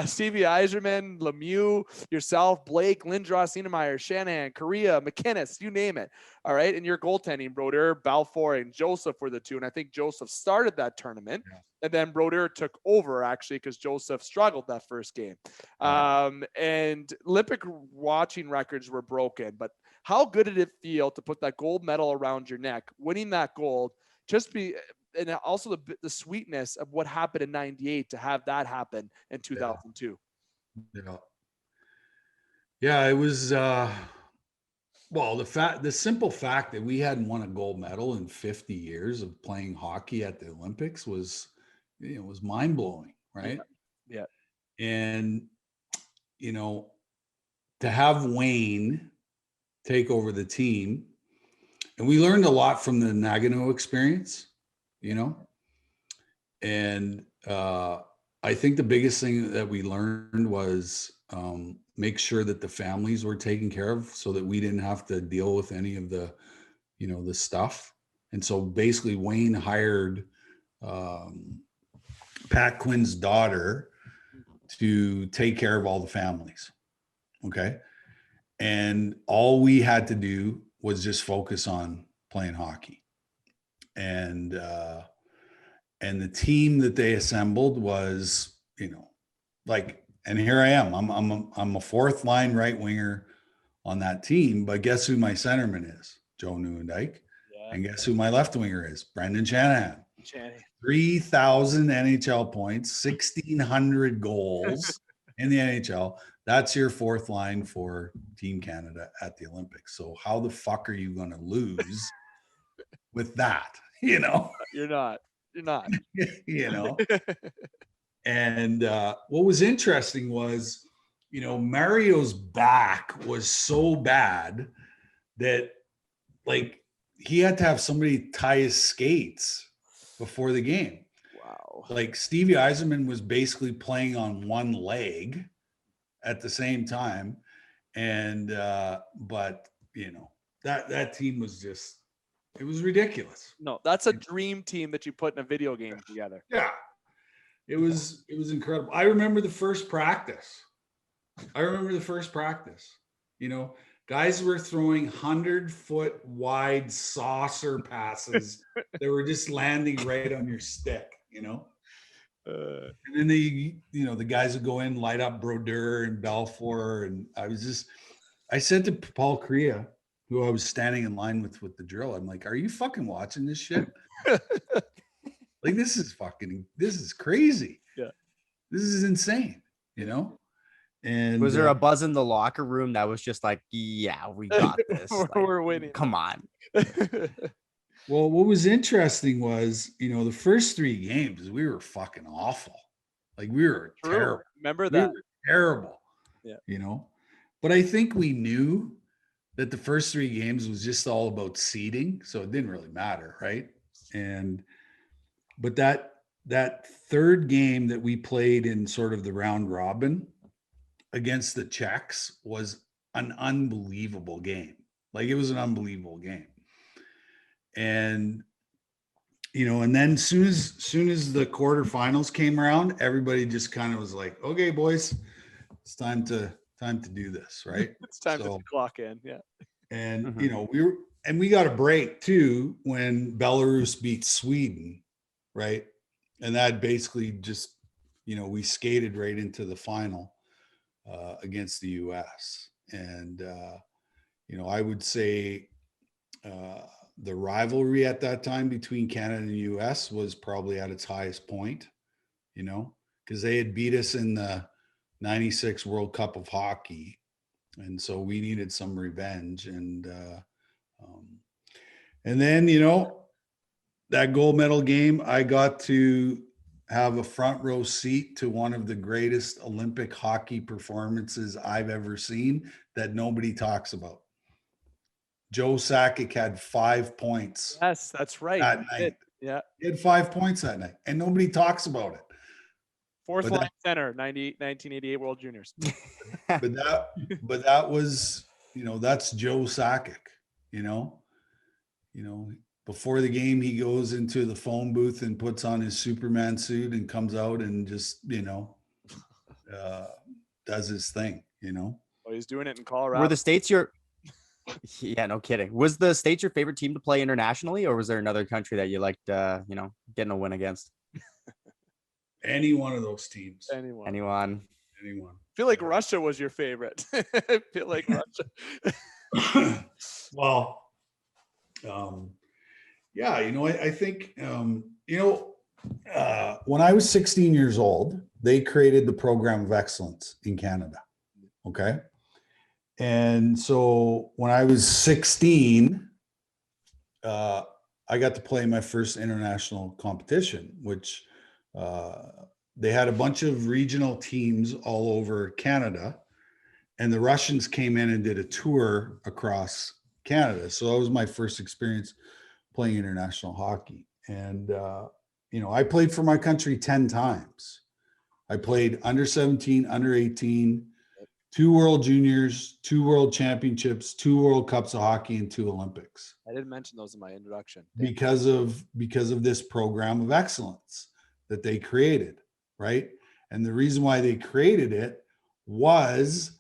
Stevie Yzerman, Lemieux, yourself, Blake, Lindros, Niemeyer, Shanahan, Correa, McInnes, you name it. All right. And your goaltending, Brodeur, Balfour, and Joseph were the two. And I think Joseph started that tournament. Yeah. And then Brodeur took over, actually, because Joseph struggled that first game. And Olympic watching records were broken. But how good did it feel to put that gold medal around your neck, winning that gold, and also the sweetness of what happened in 98 to have that happen in 2002? Yeah, it was, well, the simple fact that we hadn't won a gold medal in 50 years of playing hockey at the Olympics was mind blowing, right? Yeah. And, to have Wayne take over the team, and we learned a lot from the Nagano experience, and I think the biggest thing that we learned was make sure that the families were taken care of so that we didn't have to deal with any of the, the stuff. And so basically Wayne hired Pat Quinn's daughter to take care of all the families. Okay. And all we had to do was just focus on playing hockey. And the team that they assembled was, and here I am. I'm a fourth line right winger on that team, but guess who my centerman is? Joe Nieuwendyk. Yeah. And guess who my left winger is? Brendan Shanahan. 3,000 NHL points, 1,600 goals in the NHL. That's your fourth line for Team Canada at the Olympics. So how the fuck are you going to lose with that? you know, You're not. you know. And what was interesting was, you know, Mario's back was so bad that like he had to have somebody tie his skates before the game. Wow. Like Stevie Eiserman was basically playing on one leg at the same time. And but you know, that team was just, it was ridiculous. No, that's a dream team that you put in a video game together. Yeah. It was incredible. I remember the first practice. You know, guys were throwing 100-foot wide saucer passes that were just landing right on your stick, you know. And then the guys would go in, light up Brodeur and Balfour. And I said to Paul Korea, who I was standing in line with the drill, I'm like, are you fucking watching this shit? Like, this is crazy. Yeah. This is insane, you know? And was there a buzz in the locker room that was just like, yeah, we got this. We're winning. Come on. Well, what was interesting was, you know, the first 3 games, we were fucking awful. Like, we were terrible. Remember that? We were terrible. Yeah. You know? But I think we knew that the first 3 games was just all about seeding, so it didn't really matter, right? But that third game that we played in sort of the round robin against the Czechs was an unbelievable game. Like, it was an unbelievable game. And, you know, and then soon as the quarterfinals came around, everybody just kind of was like, okay, boys, it's time to do this, right? It's time to clock in. Yeah. And, you know, we got a break too when Belarus beat Sweden, right? And that basically just, you know, we skated right into the final against the US. And, you know, I would say the rivalry at that time between Canada and the US was probably at its highest point, you know, because they had beat us in the 96 World Cup of Hockey. And so we needed some revenge. And then, you know, that gold medal game, I got to have a front row seat to one of the greatest Olympic hockey performances I've ever seen that nobody talks about. Joe Sakic had 5 points. Yes, that's right. That night. Yeah. He had 5 points that night, and nobody talks about it. Fourth line center, 1988 World Juniors. but that was, you know, that's Joe Sakic, you know, before the game, he goes into the phone booth and puts on his Superman suit and comes out and just, you know, does his thing, you know. Oh, he's doing it in Colorado. Were the States yeah, no kidding. Was the States your favorite team to play internationally, or was there another country that you liked, you know, getting a win against? Any one of those teams. Anyone. I feel like Russia was your favorite. I feel like Russia. Well, yeah, you know, I think, you know, when I was 16 years old, they created the Program of Excellence in Canada. Okay. And so when I was 16, I got to play my first international competition, which they had a bunch of regional teams all over Canada, and the Russians came in and did a tour across Canada. So that was my first experience playing international hockey. And, you know, I played for my country 10 times. I played under 17, under 18, 2 World Juniors, 2 World Championships, 2 World Cups of Hockey, and 2 Olympics. I didn't mention those in my introduction. Because of this program of excellence that they created, right? And the reason why they created it was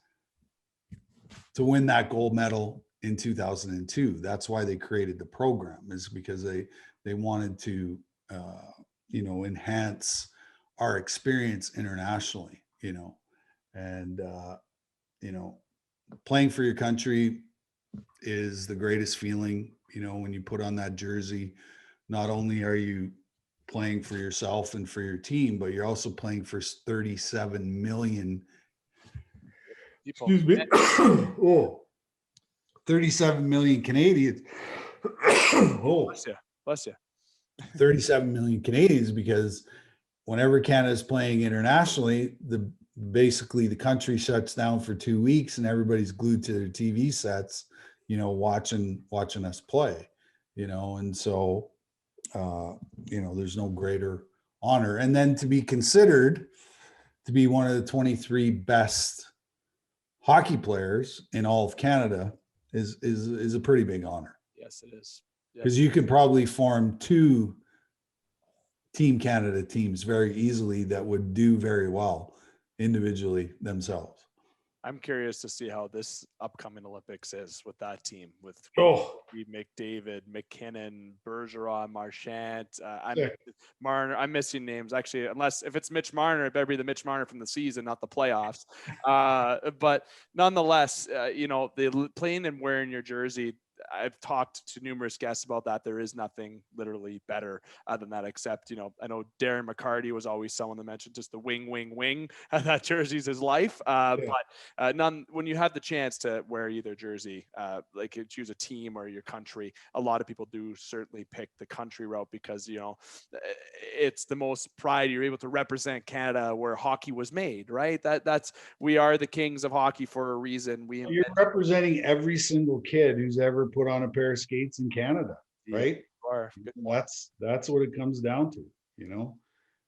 to win that gold medal in 2002. That's why they created the program, is because they wanted to, you know, enhance our experience internationally, you know, and, you know, playing for your country is the greatest feeling, you know, when you put on that jersey. Not only are you playing for yourself and for your team, but you're also playing for 37 million. Excuse me. Oh, 37 million Canadians. Oh, bless you. 37 million Canadians, because whenever Canada's playing internationally, basically the country shuts down for 2 weeks and everybody's glued to their TV sets, watching us play, and so there's no greater honor. And then to be considered to be one of the 23 best hockey players in all of Canada is a pretty big honor. Yes, it is. Because you could probably form 2 Team Canada teams very easily that would do very well individually themselves. I'm curious to see how this upcoming Olympics is with that team, with McDavid, McKinnon, Bergeron, Marchand, Marner. I'm missing names actually, unless if it's Mitch Marner, it better be the Mitch Marner from the season, not the playoffs. But nonetheless, the playing and wearing your jersey, I've talked to numerous guests about that. There is nothing literally better than that, except, I know Darren McCarty was always someone that mentioned just the wing. That jersey's his life. But when you have the chance to wear either jersey, like choose a team or your country, a lot of people do certainly pick the country route because, it's the most pride. You're able to represent Canada where hockey was made, right? We are the kings of hockey for a reason. You're representing every single kid who's ever put on a pair of skates in Canada, right? That's what it comes down to,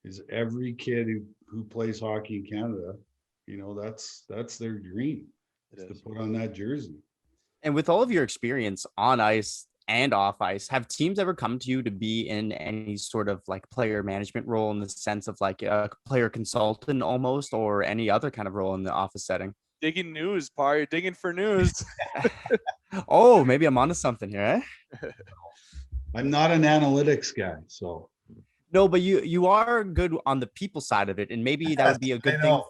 is every kid who plays hockey in Canada, that's their dream, is to put on that jersey. And with all of your experience on ice and off ice, have teams ever come to you to be in any sort of like player management role, in the sense of like a player consultant almost, or any other kind of role in the office setting? Digging news, Par. You're digging for news. Oh, maybe I'm onto something here, eh? I'm not an analytics guy, so. No, but you are good on the people side of it, and maybe that would be a good thing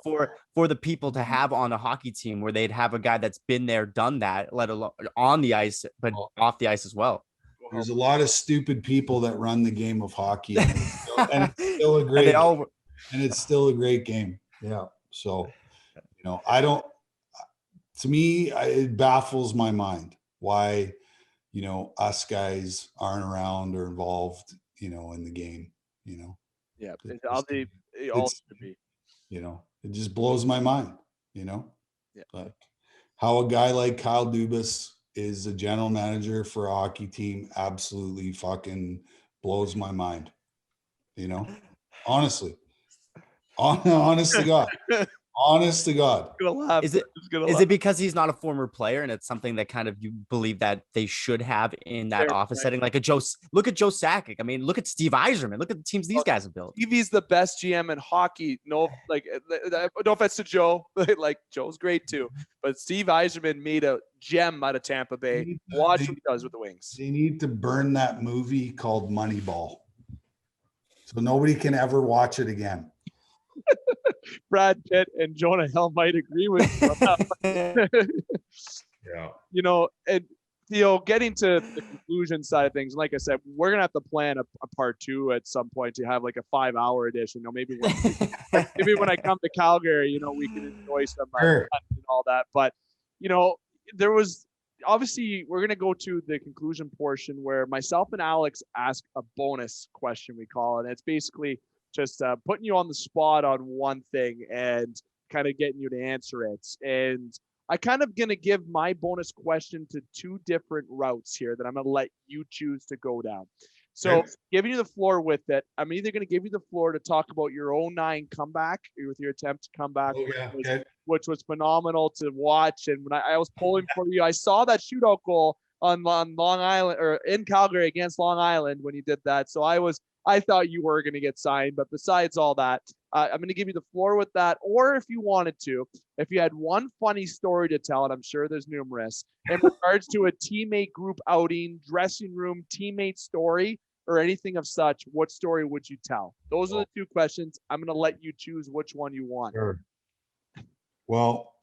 for the people to have on a hockey team, where they'd have a guy that's been there, done that, let alone on the ice, but off the ice as well. There's a lot of stupid people that run the game of hockey, and it's still a great and it's still a great game. Yeah. So, to me, it baffles my mind why, us guys aren't around or involved, in the game, Yeah, it all should be. It just blows my mind, like how a guy like Kyle Dubas is a general manager for a hockey team absolutely fucking blows my mind, honestly. Honest to God. Honest to God. Is it because he's not a former player, and it's something that kind of you believe that they should have in that office setting? Like look at Joe Sakic. I mean, look at Steve Yzerman. Look at the teams these guys have built. Stevie's the best GM in hockey. No offense to Joe. Like Joe's great too, but Steve Yzerman made a gem out of Tampa Bay. Watch what he does with the Wings. They need to burn that movie called Moneyball, so nobody can ever watch it again. Brad Pitt and Jonah Hill might agree with you. Yeah. And Theo, getting to the conclusion side of things, like I said, we're gonna have to plan a part 2 at some point to have like a 5-hour edition. Maybe when I come to Calgary, we can enjoy some and all that. But there was obviously we're gonna go to the conclusion portion where myself and Alex ask a bonus question, we call it. And it's basically just putting you on the spot on one thing and kind of getting you to answer it. And I kind of going to give my bonus question to 2 different routes here that I'm going to let you choose to go down. So giving you the floor with it, I'm either going to give you the floor to talk about your 09 comeback with your attempt to come back, which was phenomenal to watch. And when I was pulling for you, I saw that shootout goal on Long Island, or in Calgary against Long Island when you did that. So I thought you were going to get signed, but besides all that, I'm going to give you the floor with that. Or if you wanted to, if you had one funny story to tell, and I'm sure there's numerous, in regards to a teammate group outing, dressing room, teammate story, or anything of such, what story would you tell? Those are the 2 questions. I'm going to let you choose which one you want. Sure. Well,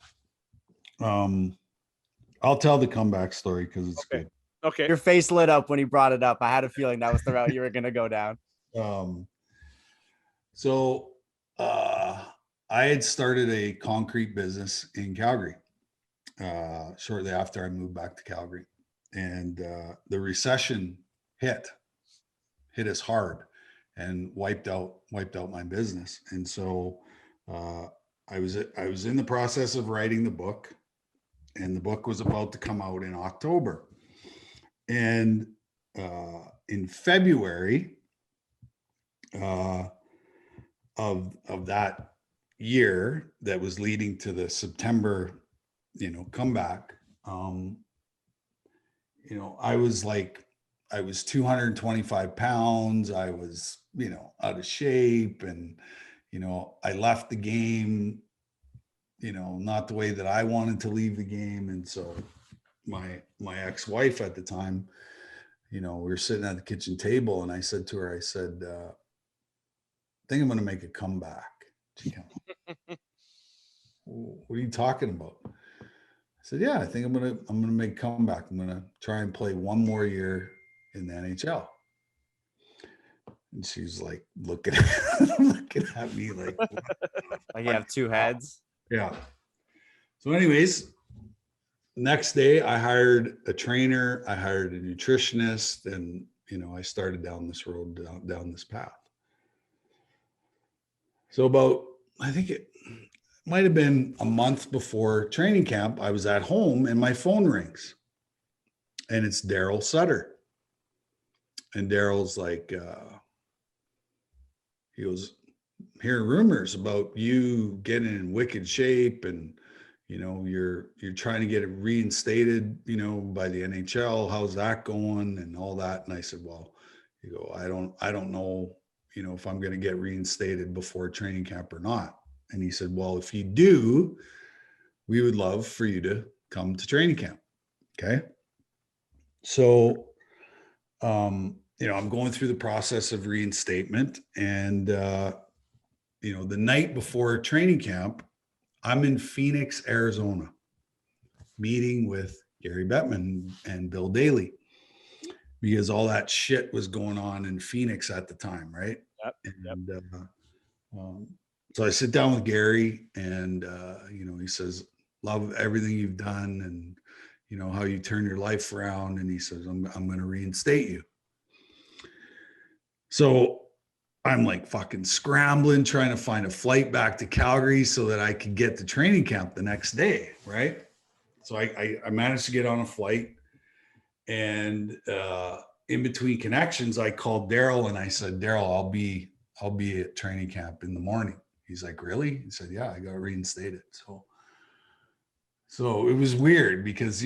I'll tell the comeback story because it's good. Okay. Your face lit up when he brought it up. I had a feeling that was the route you were going to go down. So I had started a concrete business in Calgary shortly after I moved back to Calgary, and the recession hit hit us hard and wiped out my business. And so I was in the process of writing the book, and the book was about to come out in October. And in February of that year that was leading to the September, comeback, I was 225 pounds. I was, out of shape, and, I left the game, not the way that I wanted to leave the game. And so my ex-wife at the time, we were sitting at the kitchen table, and I said to her, I said, I think I'm going to make a comeback. She came, what are you talking about? I said, yeah, I think I'm going to make a comeback. I'm going to try and play one more year in the NHL. And she's like looking at me like you have two heads. Yeah. So anyways, next day I hired a trainer, I hired a nutritionist, and, I started down this road, down this path. So about, I think it might have been a month before training camp, I was at home and my phone rings, and it's Daryl Sutter. And Daryl's like, he goes, hearing rumors about you getting in wicked shape, and, you're trying to get it reinstated, by the NHL. How's that going and all that? And I said, well, I don't know, if I'm going to get reinstated before training camp or not. And he said, well, if you do, we would love for you to come to training camp. Okay. So, I'm going through the process of reinstatement, and, the night before training camp, I'm in Phoenix, Arizona, meeting with Gary Bettman and Bill Daly, because all that shit was going on in Phoenix at the time. Right. Yep. And, so I sit down with Gary, and, he says, love everything you've done, and, how you turn your life around. And he says, I'm going to reinstate you. So I'm like fucking scrambling, trying to find a flight back to Calgary so that I could get to training camp the next day. Right. So I managed to get on a flight, and in between connections, I called Daryl, and I said, Daryl, I'll be at training camp in the morning. He's like, really? He said, yeah, I got reinstated. So it was weird because,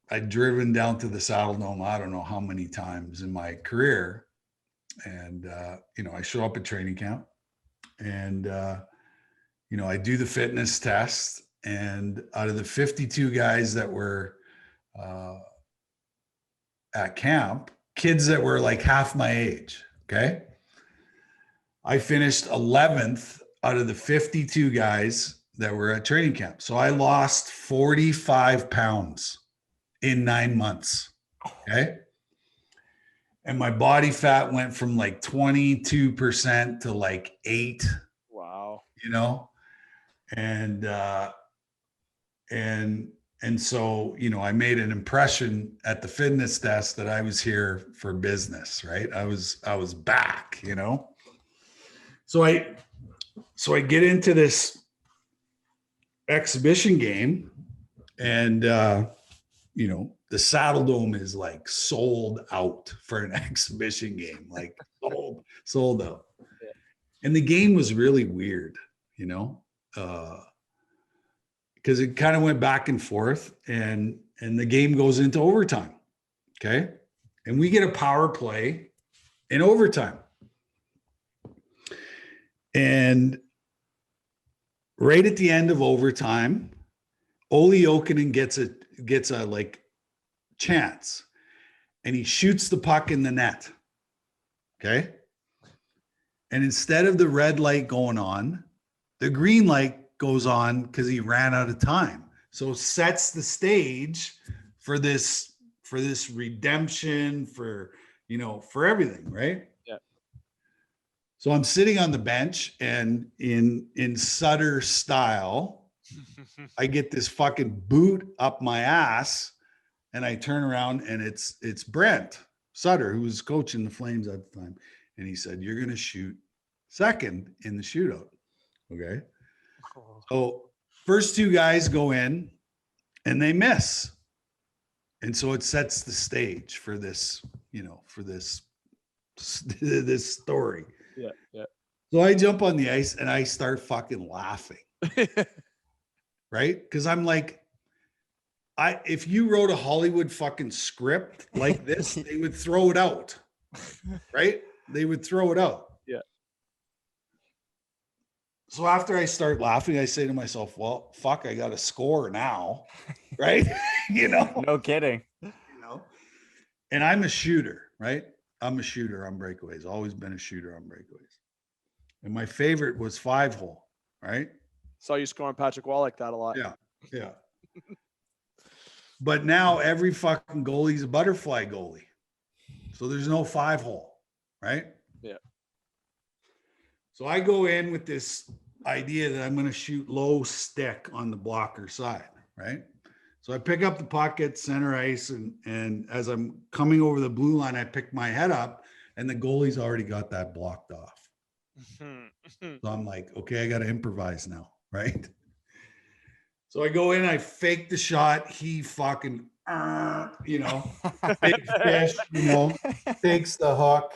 I'd driven down to the Saddle Dome, I don't know how many times in my career. And, I show up at training camp, and, I do the fitness test, and out of the 52 guys that were at camp, kids that were like half my age. Okay. I finished 11th out of the 52 guys that were at training camp. So I lost 45 pounds in 9 months. Okay. And my body fat went from like 22% to like 8. Wow. And so, I made an impression at the fitness test that I was here for business, right? I was back, So I get into this exhibition game, and, the Saddle Dome is like sold out for an exhibition game, like sold out. Yeah. And the game was really weird, because it kind of went back and forth, and the game goes into overtime. Okay. And we get a power play in overtime. And right at the end of overtime, Olli Jokinen gets a like chance, and he shoots the puck in the net. Okay. And instead of the red light going on, the green light goes on because he ran out of time. So it sets the stage for this redemption, for everything, right? Yeah. So I'm sitting on the bench, and in Sutter style, I get this fucking boot up my ass, and I turn around, and it's Brent Sutter, who was coaching the Flames at the time. And he said, you're going to shoot second in the shootout. Okay. So first two guys go in and they miss. And so it sets the stage for this, for this story. Yeah. Yeah. So I jump on the ice and I start fucking laughing. Right? Because I'm like, if you wrote a Hollywood fucking script like this, they would throw it out. Right? They would throw it out. Yeah. So after I start laughing, I say to myself, well, fuck, I got to score now. Right? No kidding. And I'm a shooter, right? I'm a shooter on breakaways. Always been a shooter on breakaways. And my favorite was 5-hole, right? Saw you scoring Patrick Wallach that a lot. Yeah. Yeah. But now every fucking goalie's a butterfly goalie. So there's no 5-hole, right? Yeah. So I go in with this idea that I'm going to shoot low stick on the blocker side, right? So I pick up the puck at center ice, and as I'm coming over the blue line, I pick my head up, and the goalie's already got that blocked off. So I'm like, okay, I got to improvise now, right? So I go in, I fake the shot. He fucking, big fish, takes the hook.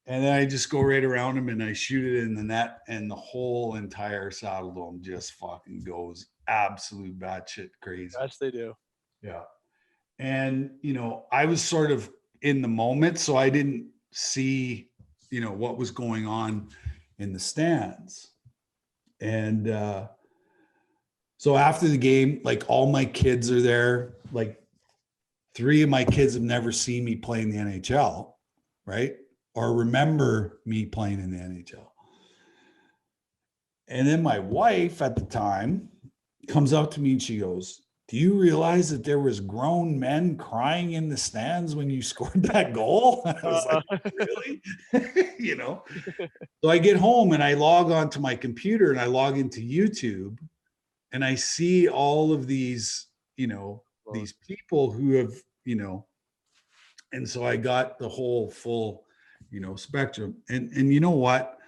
And then I just go right around him and I shoot it in the net, and the whole entire Saddle Dome just fucking goes absolute batshit crazy. Yes, they do. Yeah. And, I was sort of in the moment, so I didn't see, what was going on in the stands. And so after the game, like all my kids are there. Like 3 of my kids have never seen me play in the NHL, right? Or remember me playing in the NHL. And then my wife at the time comes up to me and she goes, do you realize that there was grown men crying in the stands when you scored that goal? I was like, really? So I get home and I log onto my computer and I log into YouTube and I see all of these, these people who have, and so I got the whole full, spectrum. And you know what?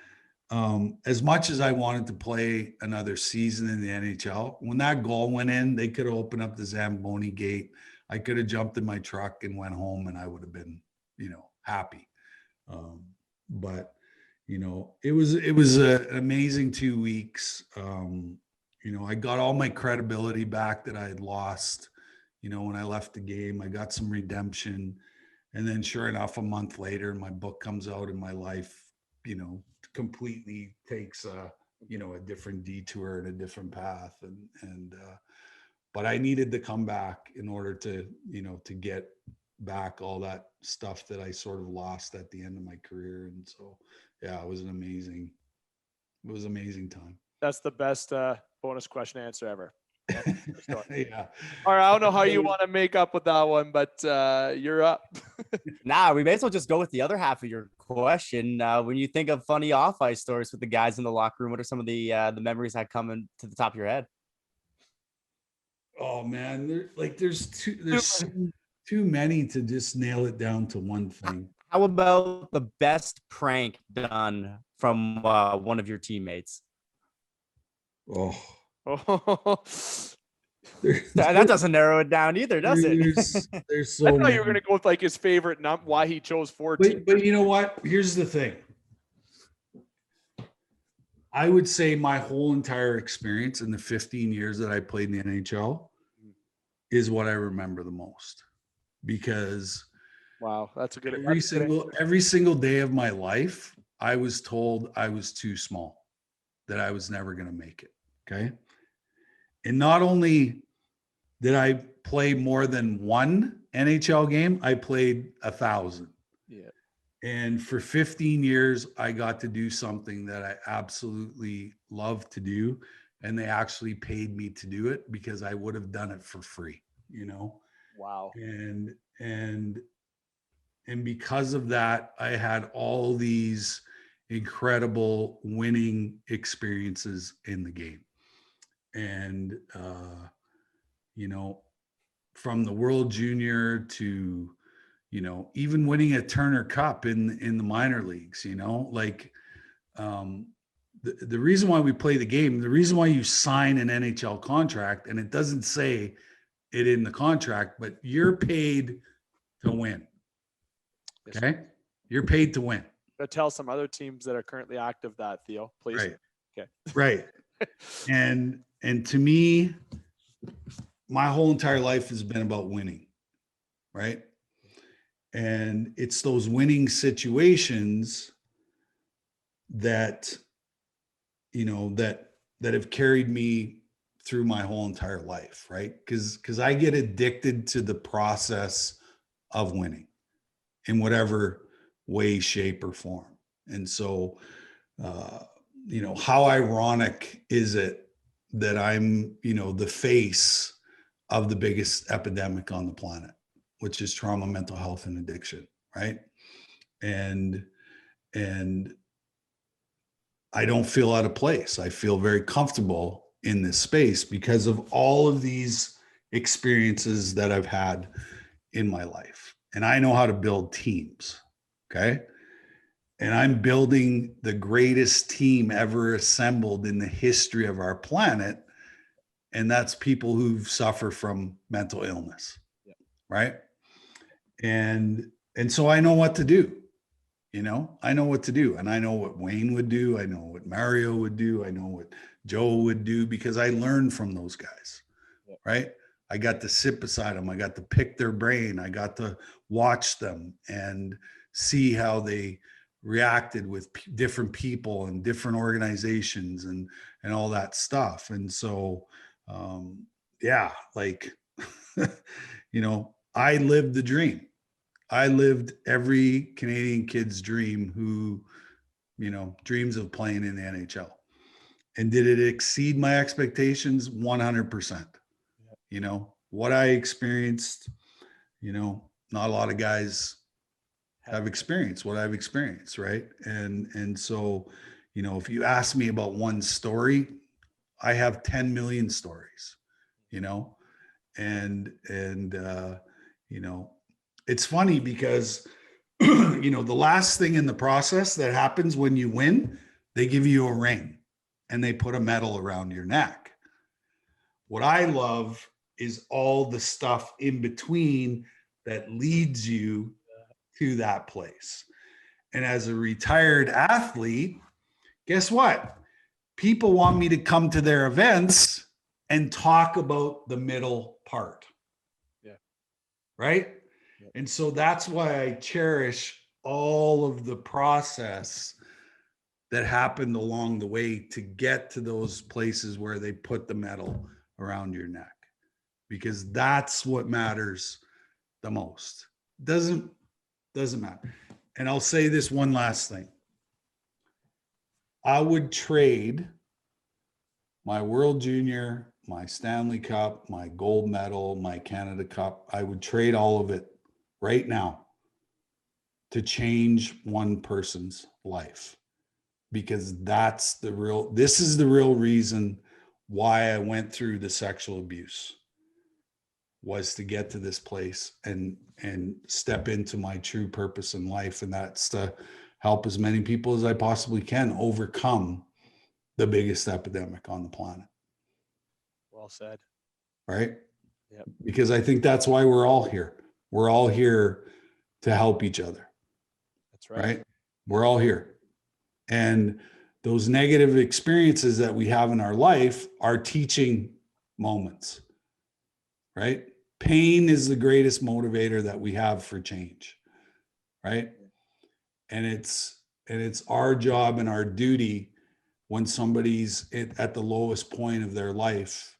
As much as I wanted to play another season in the NHL, when that goal went in, they could have opened up the Zamboni gate. I could have jumped in my truck and went home and I would have been, happy. But, it was an amazing 2 weeks. I got all my credibility back that I had lost, when I left the game. I got some redemption. And then sure enough, a month later, my book comes out and my life, completely takes a different detour and a different path. But I needed to come back in order to, to get back all that stuff that I sort of lost at the end of my career. And so, yeah, it was an amazing time. That's the best bonus question answer ever. Yeah. All right, I don't know how you want to make up with that one, but you're up. Nah, we may as well just go with the other half of your question. When you think of funny off-ice stories with the guys in the locker room, what are some of the memories that come into the top of your head? Oh man, there's too many to just nail it down to one thing. How about the best prank done from one of your teammates? Oh. That doesn't narrow it down either, does it? There's so I thought many. you were going to go with like his favorite, not why he chose 14. But you know what? Here's the thing. I would say my whole entire experience in the 15 years that I played in the NHL is what I remember the most, because wow, that's a good. Every single day of my life, I was told I was too small, that I was never going to make it. Okay. And not only did I play more than one NHL game, I played 1,000. Yeah. And for 15 years, I got to do something that I absolutely love to do. And they actually paid me to do it because I would have done it for free, Wow. And because of that, I had all these incredible winning experiences in the game. And, from the World Junior to, even winning a Turner Cup in the minor leagues, like the reason why we play the game, the reason why you sign an NHL contract, and it doesn't say it in the contract, but you're paid to win. Okay. You're paid to win. Tell some other teams that are currently active that, Theo, please. Right. Okay. Right. And to me, my whole entire life has been about winning. Right. And it's those winning situations that, that have carried me through my whole entire life. Right. Because I get addicted to the process of winning in whatever way, shape, or form. And so, how ironic is it that I'm, the face of the biggest epidemic on the planet, which is trauma, mental health, and addiction, right? And I don't feel out of place. I feel very comfortable in this space because of all of these experiences that I've had in my life. And I know how to build teams, okay? And I'm building the greatest team ever assembled in the history of our planet. And that's people who suffer from mental illness, right? And so I know what to do. I know what to do. And I know what Wayne would do. I know what Mario would do. I know what Joe would do because I learned from those guys, right? I got to sit beside them. I got to pick their brain. I got to watch them and see how they reacted with different people and different organizations and all that stuff. And so, like, I lived the dream. I lived every Canadian kid's dream who, dreams of playing in the NHL. And did it exceed my expectations? 100%. What I experienced, not a lot of guys have experienced what I've experienced. Right. And so, if you ask me about one story, I have 10 million stories, and it's funny because, the last thing in the process that happens when you win, they give you a ring and they put a medal around your neck. What I love is all the stuff in between that leads you to that place. And as a retired athlete, guess what? People want me to come to their events and talk about the middle part. Yeah. Right? Yeah. And so that's why I cherish all of the process that happened along the way to get to those places where they put the medal around your neck, because that's what matters the most. Doesn't matter. And I'll say this one last thing. I would trade my World Junior, my Stanley Cup, my gold medal, my Canada Cup. I would trade all of it right now to change one person's life, because this is the real reason why I went through the sexual abuse, was to get to this place and step into my true purpose in life. And that's to help as many people as I possibly can overcome the biggest epidemic on the planet. Well said. Right? Yep. Because I think that's why we're all here. We're all here to help each other. That's right. Right? We're all here. And those negative experiences that we have in our life are teaching moments. Right? Pain is the greatest motivator that we have for change. Right? And it's our job and our duty when somebody's at the lowest point of their life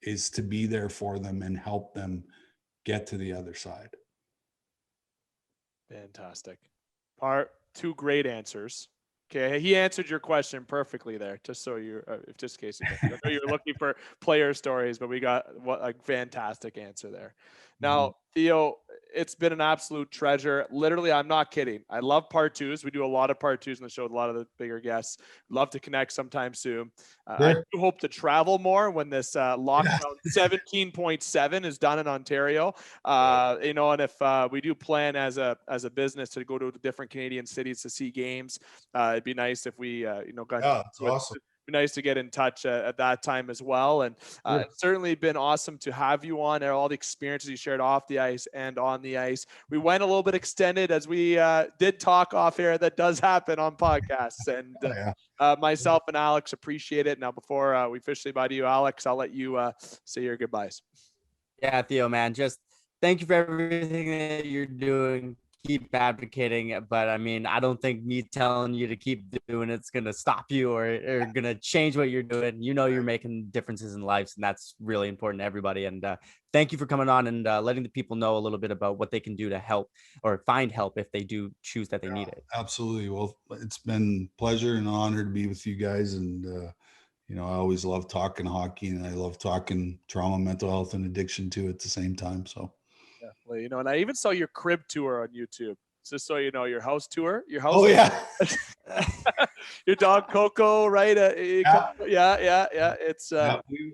is to be there for them and help them get to the other side. Fantastic. Two great answers. Okay, he answered your question perfectly there. Just so you're, just in case I know you're looking for player stories, but we got a fantastic answer there. Now, Theo, it's been an absolute treasure. Literally, I'm not kidding. I love part twos. We do a lot of part twos in the show with a lot of the bigger guests. Love to connect sometime soon. I do hope to travel more when this lockdown 17.7 is done in Ontario. You know, and if we do plan as a business to go to different Canadian cities to see games, it'd be nice if we you know got it's awesome. Be nice to get in touch at that time as well. And it's certainly been awesome to have you on, and all the experiences you shared off the ice and on the ice. We went a little bit extended as we did talk off air. That does happen on podcasts. And myself and Alex appreciate it. Now, before we officially bye to you, Alex, I'll let you say your goodbyes. Yeah, Theo, man, just thank you for everything that you're doing. Keep advocating, but I mean, I don't think me telling you to keep doing it's gonna stop you or gonna change what you're doing. You know, you're making differences in lives, and that's really important to everybody. And thank you for coming on and letting the people know a little bit about what they can do to help or find help if they do choose that they need it. Absolutely. Well, it's been a pleasure and an honor to be with you guys. And you know, I always love talking hockey, and I love talking trauma, mental health, and addiction too at the same time. So definitely, you know, and I even saw your crib tour on YouTube. Just so you know, your house tour, your house. Oh yeah. Your dog Coco, right? Yeah. It's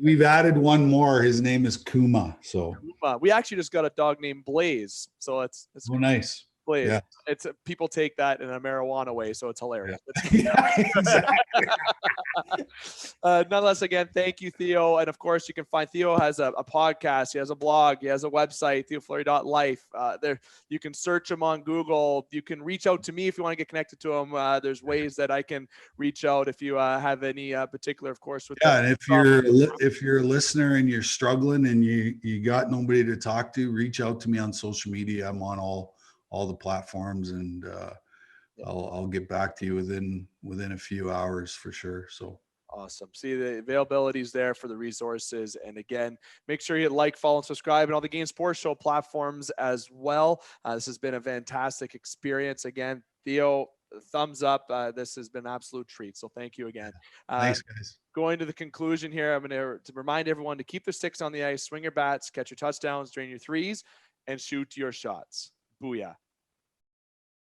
we've added one more. His name is Kuma. So we actually just got a dog named Blaze. So it's nice. Blaze. Yeah. It's people take that in a marijuana way, so it's hilarious. Yeah, exactly. Nonetheless, again, thank you, Theo. And of course, you can find Theo has a podcast, he has a blog, he has a website, theofleury.life. There, you can search him on Google. You can reach out to me if you want to get connected to him. There's ways that I can reach out if you have any particular, of course. With and if you're a listener and you're struggling and you got nobody to talk to, reach out to me on social media. I'm on all the platforms, and I'll get back to you within a few hours for sure. So awesome. See, the availability is there for the resources. And again, make sure you like, follow, and subscribe on all the Game Sports Show platforms as well. This has been a fantastic experience. Again, Theo, thumbs up. This has been an absolute treat. So thank you again. Thanks, guys. Going to the conclusion here, I'm going to remind everyone to keep their sticks on the ice, swing your bats, catch your touchdowns, drain your threes, and shoot your shots. Booyah.